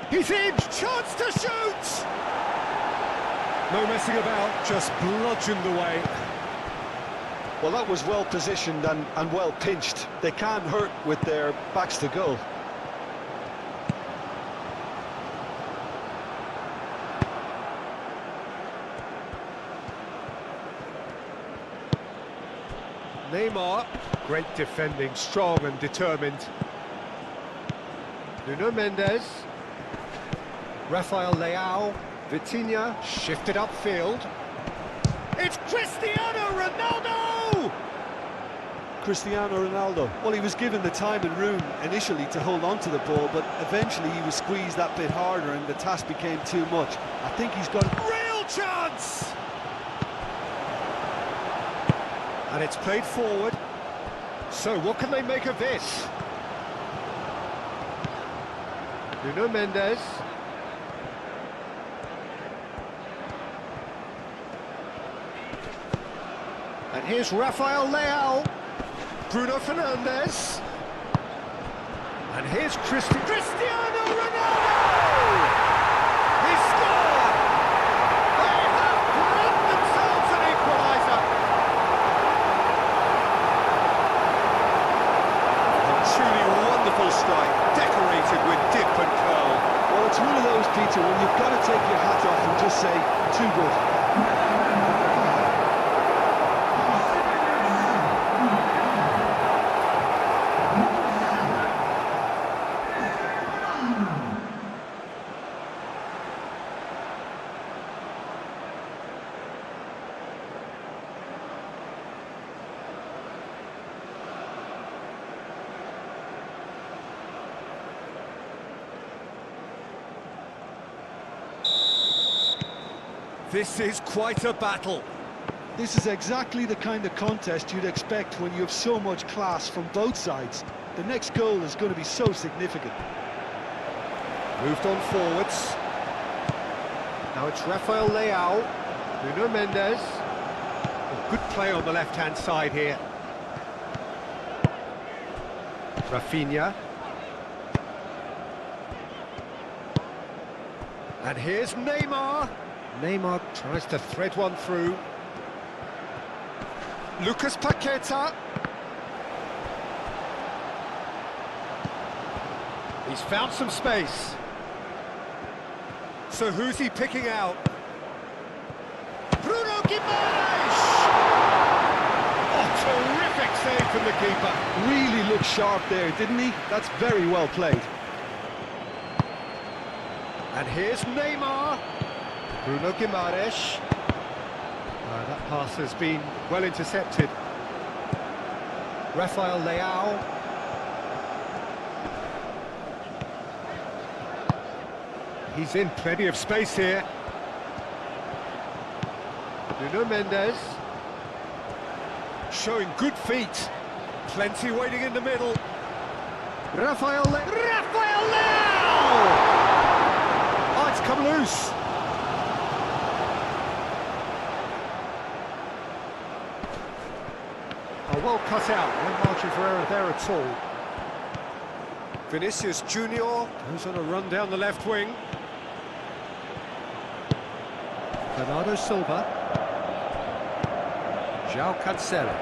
He's in! Chance to shoot! No messing about, just bludgeoned away. Well, that was well positioned and well pinched. They can't hurt with their backs to goal. Neymar, great defending, strong and determined. Nuno Mendes. Rafael Leao. Vitinha, shifted upfield. It's Cristiano Ronaldo! Cristiano Ronaldo, well, he was given the time and room initially to hold on to the ball, but eventually he was squeezed that bit harder and the task became too much. I think he's got Real chance! And it's played forward. So what can they make of this? Nuno Mendes. And here's Rafael Leao. Bruno Fernandes. And here's Cristiano Ronaldo! He scored! They have brought themselves an equaliser! A truly wonderful strike, decorated with dip and curl. Well, it's one of those, Peter, when you've got to take your hat off and just say, too good. This is quite a battle. This is exactly the kind of contest you'd expect when you have so much class from both sides. The next goal is going to be so significant. Moved on forwards. Now it's Rafael Leao. Nuno Mendes. Good play on the left-hand side here. Rafinha. And here's Neymar. Neymar tries to thread one through. Lucas Paqueta. He's found some space. So who's he picking out? Bruno Guimaraes! Oh, terrific save from the keeper. Really looked sharp there, didn't he? That's very well played. And here's Neymar. Bruno Guimaraes. That pass has been well intercepted. Rafael Leao. He's in plenty of space here. Nuno Mendes. Showing good feet. Plenty waiting in the middle. Rafael Leao! Oh, it's come loose. well cut out, no margin for error there at all. Vinicius Junior goes on a run down the left wing. Bernardo Silva. João Cancelo.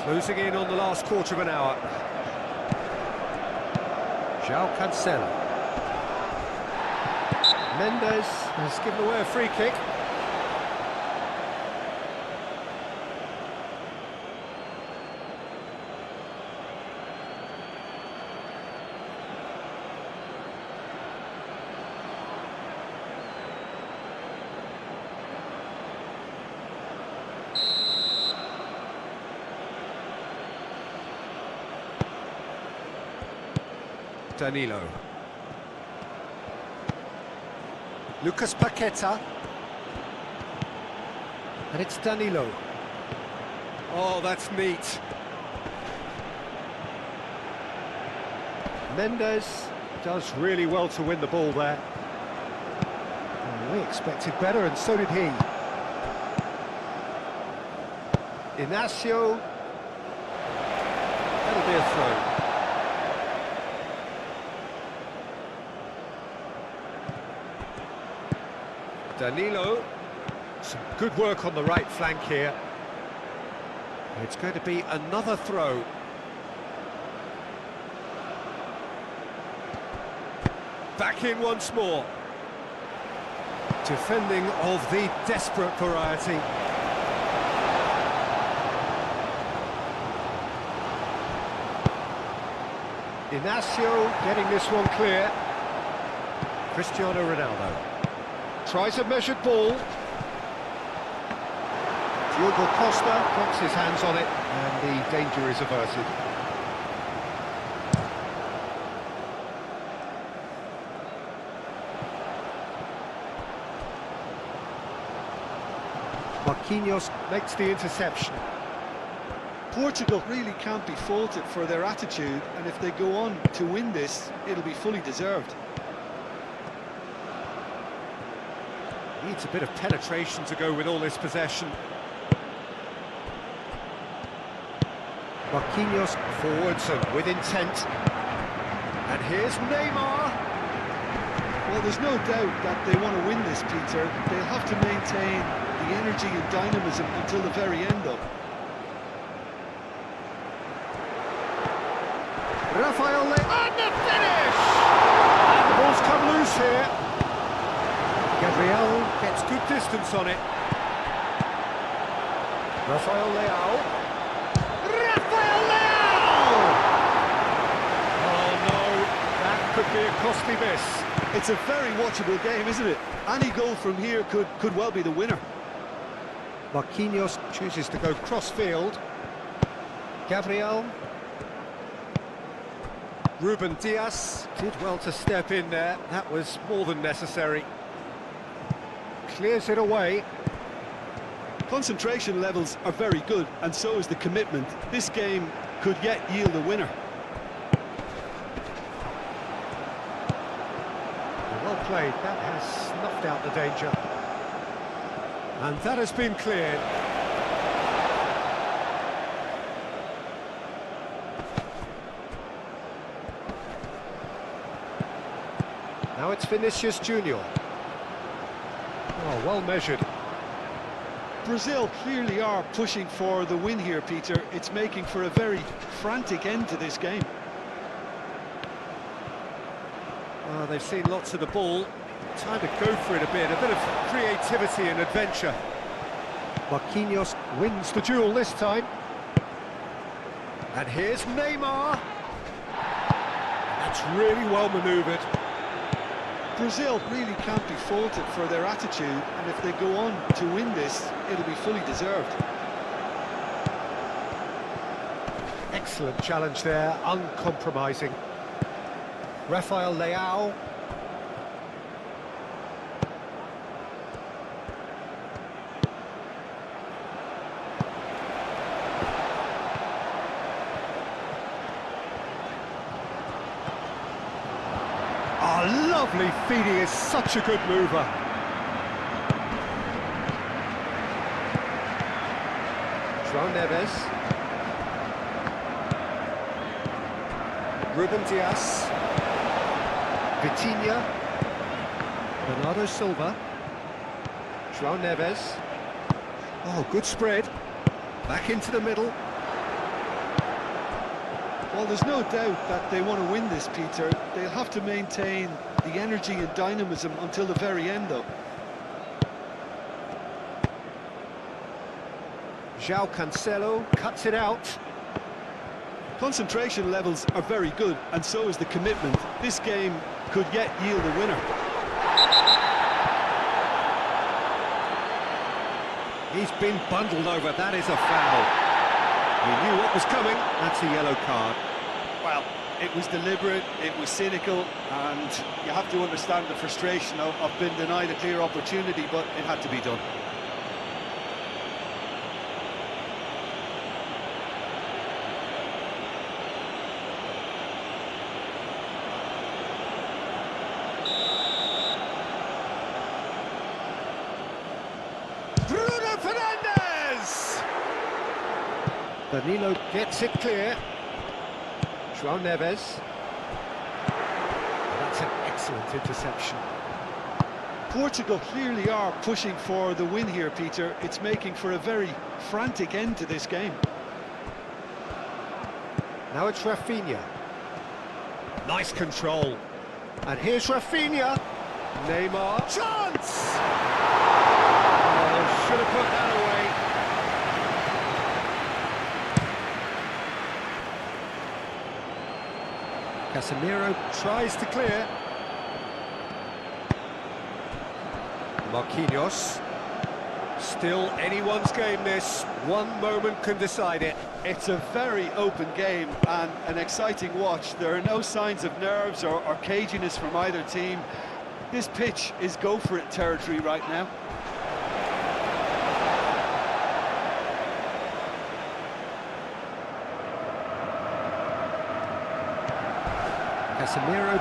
Closing in on the last quarter of an hour. João Cancelo. Mendes has given away a free kick. Danilo. Lucas Paqueta. And it's Danilo. Oh, that's neat. Mendes does really well to win the ball there. Oh, we expected better, and so did he. Inacio. That'll be a throw. Danilo, some good work on the right flank here. It's going to be another throw. Back in once more. Defending of the desperate variety. Inacio getting this one clear. Cristiano Ronaldo. Tries a measured ball. Diogo Costa puts his hands on it, and the danger is averted. Marquinhos makes the interception. Portugal really can't be faulted for their attitude, and if they go on to win this, it'll be fully deserved. Needs a bit of penetration to go with all this possession. Marquinhos forwards and with intent. And here's Neymar. Well, there's no doubt that they want to win this, Peter. They'll have to maintain the energy and dynamism until the very end, though. Rafael and the finish! And the ball's come loose here. Gabriel gets good distance on it. Rafael Leao. Rafael Leao! Oh no, that could be a costly miss. It's a very watchable game, isn't it? Any goal from here could well be the winner. Marquinhos chooses to go cross-field. Gabriel. Ruben Dias did well to step in there. That was more than necessary. Clears it away. Concentration levels are very good, and so is the commitment. This game could yet yield a winner. Well played, that has snuffed out the danger. And that has been cleared. Now it's Vinicius Junior. Oh, well measured. Brazil clearly are pushing for the win here, Peter. It's making for a very frantic end to this game. Oh, they've seen lots of the ball. Time to go for it a bit of creativity and adventure. Marquinhos wins the duel this time. And here's Neymar. That's really well manoeuvred. Brazil really can't be faulted for their attitude, and if they go on to win this, it'll be fully deserved. Excellent challenge there, uncompromising. Rafael Leao. Oh, lovely feed, he is such a good mover. João Neves. Ruben Dias. Vitinha. Bernardo Silva. João Neves. Oh, good spread. Back into the middle. Well, there's no doubt that they want to win this, Peter. They'll have to maintain the energy and dynamism until the very end, though. João Cancelo cuts it out. Concentration levels are very good, and so is the commitment. This game could yet yield a winner. He's been bundled over, that is a foul. He knew what was coming, that's a yellow card. Well, it was deliberate, it was cynical, and you have to understand the frustration of being denied a clear opportunity, but it had to be done. Bruno Fernandes! Danilo gets it clear. João Neves. That's an excellent interception. Portugal clearly are pushing for the win here, Peter. It's making for a very frantic end to this game. Now it's Rafinha. Nice control. And here's Rafinha. Neymar. Chance! Oh, should have put that away. Casemiro tries to clear. Marquinhos. Still anyone's game this. One moment can decide it. It's a very open game and an exciting watch. There are no signs of nerves or caginess from either team. This pitch is go-for-it territory right now. Casemiro.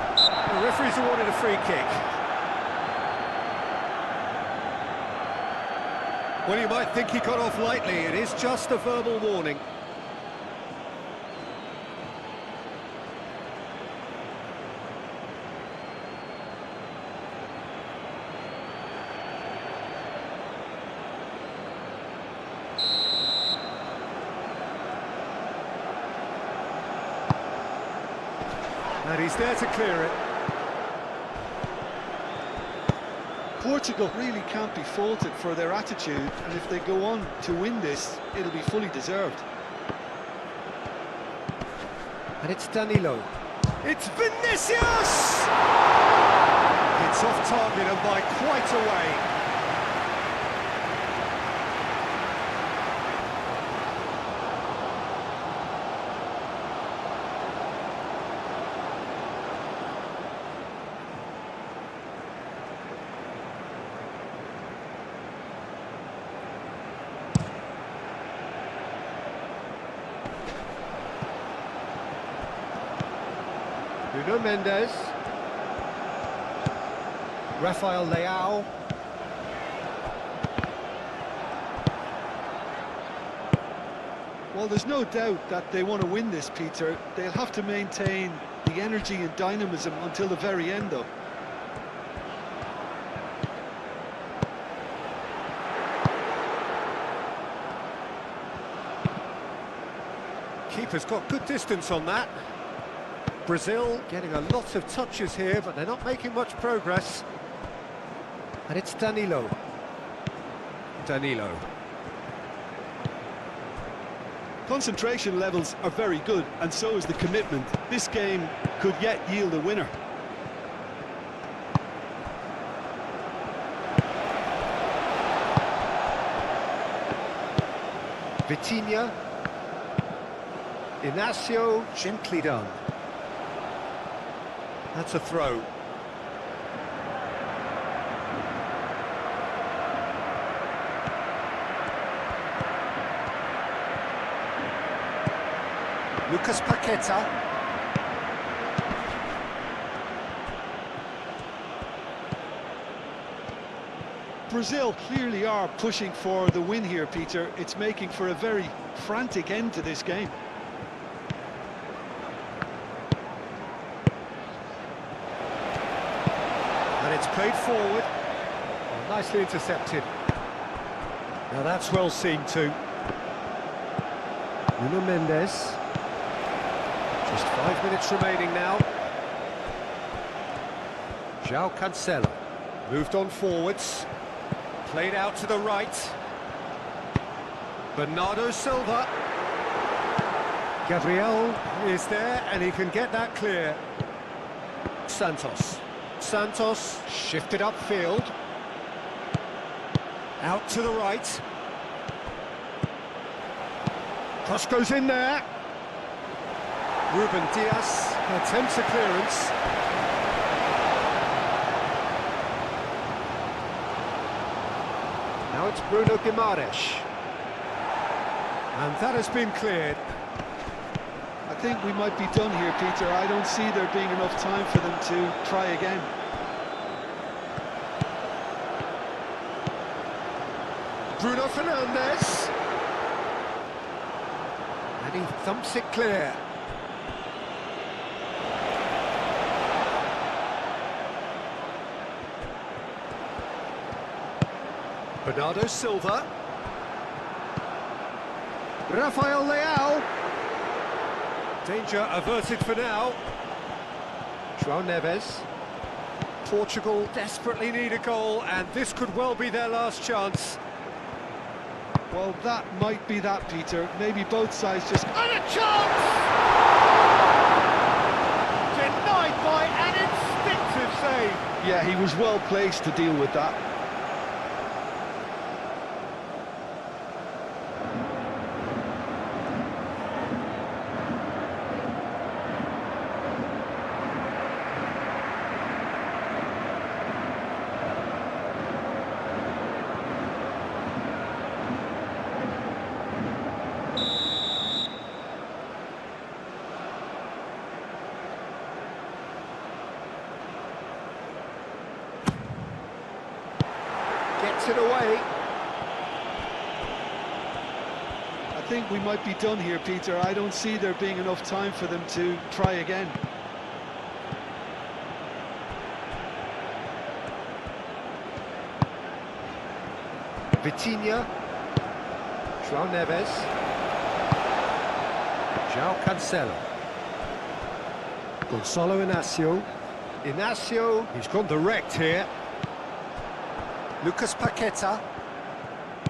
The referee's awarded a free kick. Well, you might think he got off lightly. It is just a verbal warning. And he's there to clear it. Portugal really can't be faulted for their attitude, and if they go on to win this, it'll be fully deserved. And it's Danilo. It's Vinicius! It's off target and by quite a way. Nuno Mendes. Rafael Leao. Well, there's no doubt that they want to win this, Peter. They'll have to maintain the energy and dynamism until the very end, though. Keeper's got good distance on that. Brazil getting a lot of touches here, but they're not making much progress. And it's Danilo. Danilo. Concentration levels are very good, and so is the commitment. This game could yet yield a winner. Vitinha. Inacio, gently done. That's a throw. Lucas Paqueta. Brazil clearly are pushing for the win here, Peter. It's making for a very frantic end to this game. And it's played forward. Oh, nicely intercepted. Now that's well seen too. Nuno Mendes. Just 5 minutes remaining now. João Cancelo. Moved on forwards. Played out to the right. Bernardo Silva. Gabriel is there and he can get that clear. Santos. Santos shifted upfield. Out to the right. Cross goes in there. Ruben Dias attempts a clearance. Now it's Bruno Guimaraes. And that has been cleared. I think we might be done here, Peter. I don't see there being enough time for them to try again. Bruno Fernandes. And he thumps it clear. Bernardo Silva. Rafael Leao. Danger averted for now. João Neves. Portugal desperately need a goal, and this could well be their last chance. Well, that might be that, Peter. Maybe both sides just... And a chance! Denied by an instinctive save. Yeah, he was well placed to deal with that. Gets it away. I think we might be done here, Peter. I don't see there being enough time for them to try again. Vitinha. João Neves. João Cancelo. Gonçalo Inácio. Inácio, he's gone direct here. Lucas Paqueta.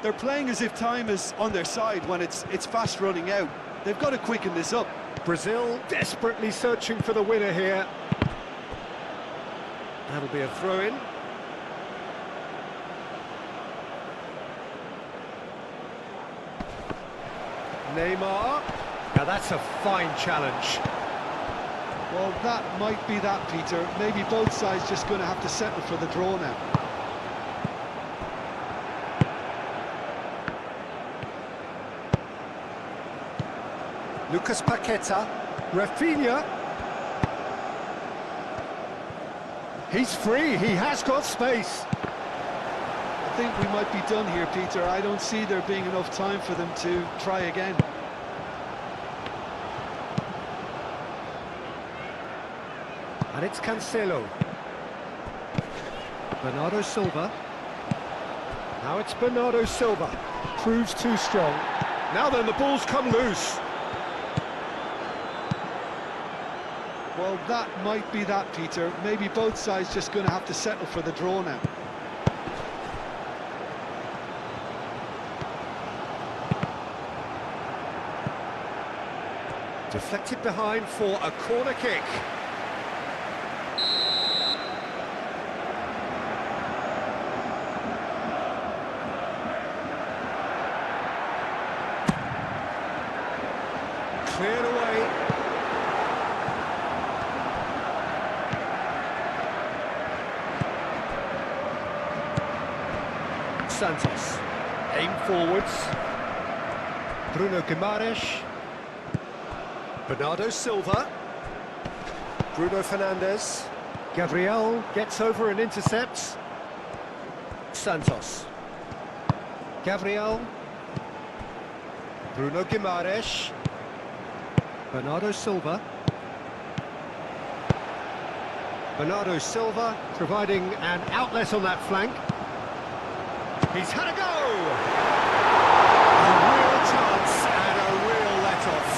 They're playing as if time is on their side when it's fast running out. They've got to quicken this up. Brazil desperately searching for the winner here. That'll be a throw-in. Neymar. Now that's a fine challenge. Well, that might be that, Peter. Maybe both sides just going to have to settle for the draw now. Lucas Paqueta. Rafinha. He's free, he has got space. I think we might be done here, Peter. I don't see there being enough time for them to try again. And it's Cancelo. Bernardo Silva. Now it's Bernardo Silva. Proves too strong. Now then, the ball's come loose. Well, that might be that, Peter. Maybe both sides just going to have to settle for the draw now. Deflected behind for a corner kick. Cleared away. Santos. Aim forwards. Bruno Guimaraes. Bernardo Silva. Bruno Fernandes. Gabriel gets over and intercepts. Santos. Gabriel. Bruno Guimaraes. Bernardo Silva. Bernardo Silva providing an outlet on that flank. He's had a go! A real chance and a real let-off.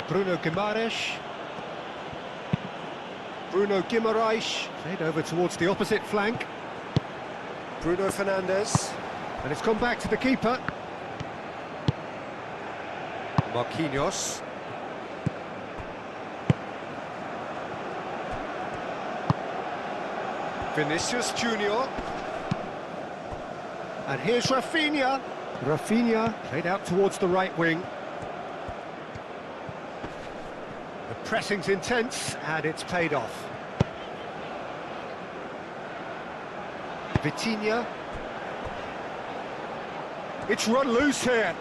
Bruno Guimaraes. Bruno Guimaraes, played over towards the opposite flank. Bruno Fernandes. And it's gone back to the keeper. Marquinhos. Vinicius Junior. And here's Rafinha. Rafinha played out towards the right wing. The pressing's intense, and it's paid off. Vitinha. It's run loose here.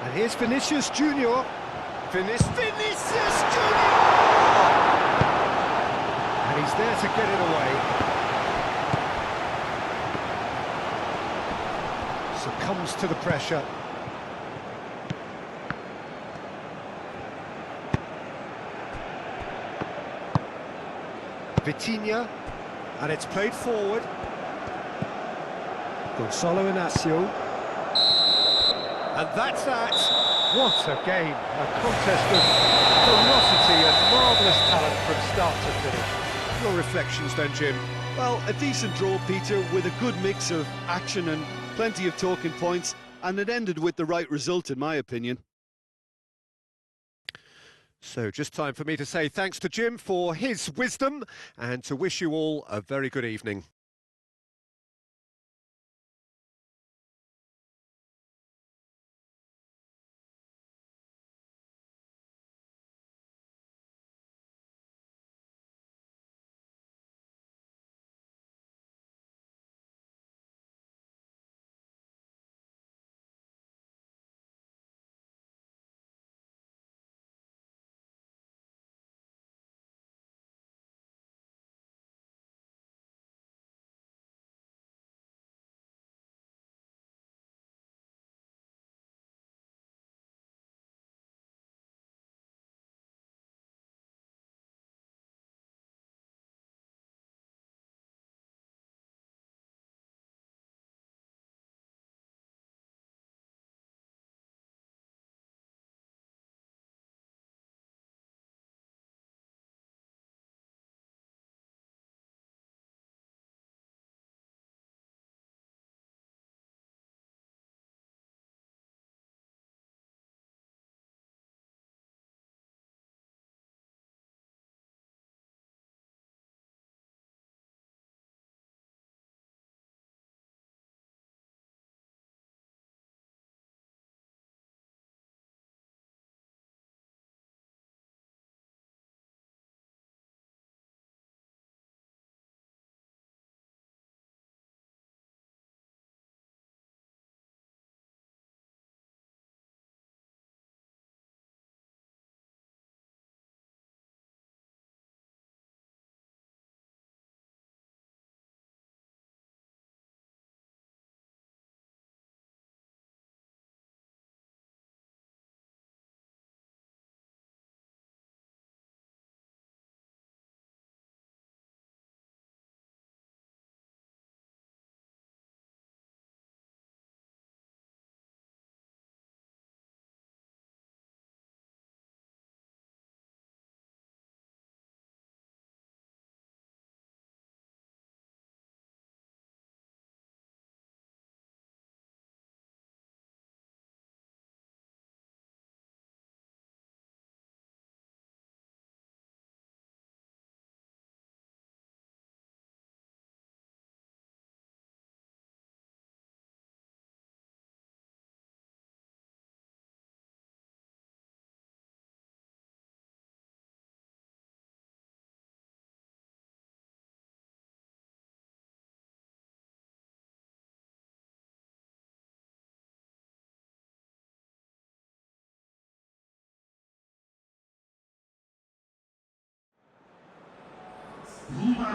And here's Vinicius Junior. Vinicius Junior! And he's there to get it away. Succumbs to the pressure. Vitinha, and it's played forward. Gonzalo Inacio. And that's that. What a game. A contest of ferocity and marvellous talent from start to finish. Your reflections then, Jim? Well, a decent draw, Peter, with a good mix of action and plenty of talking points, and it ended with the right result, in my opinion. So just time for me to say thanks to Jim for his wisdom and to wish you all a very good evening.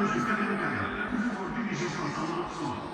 Dikkat edin. Portekiz kaldı.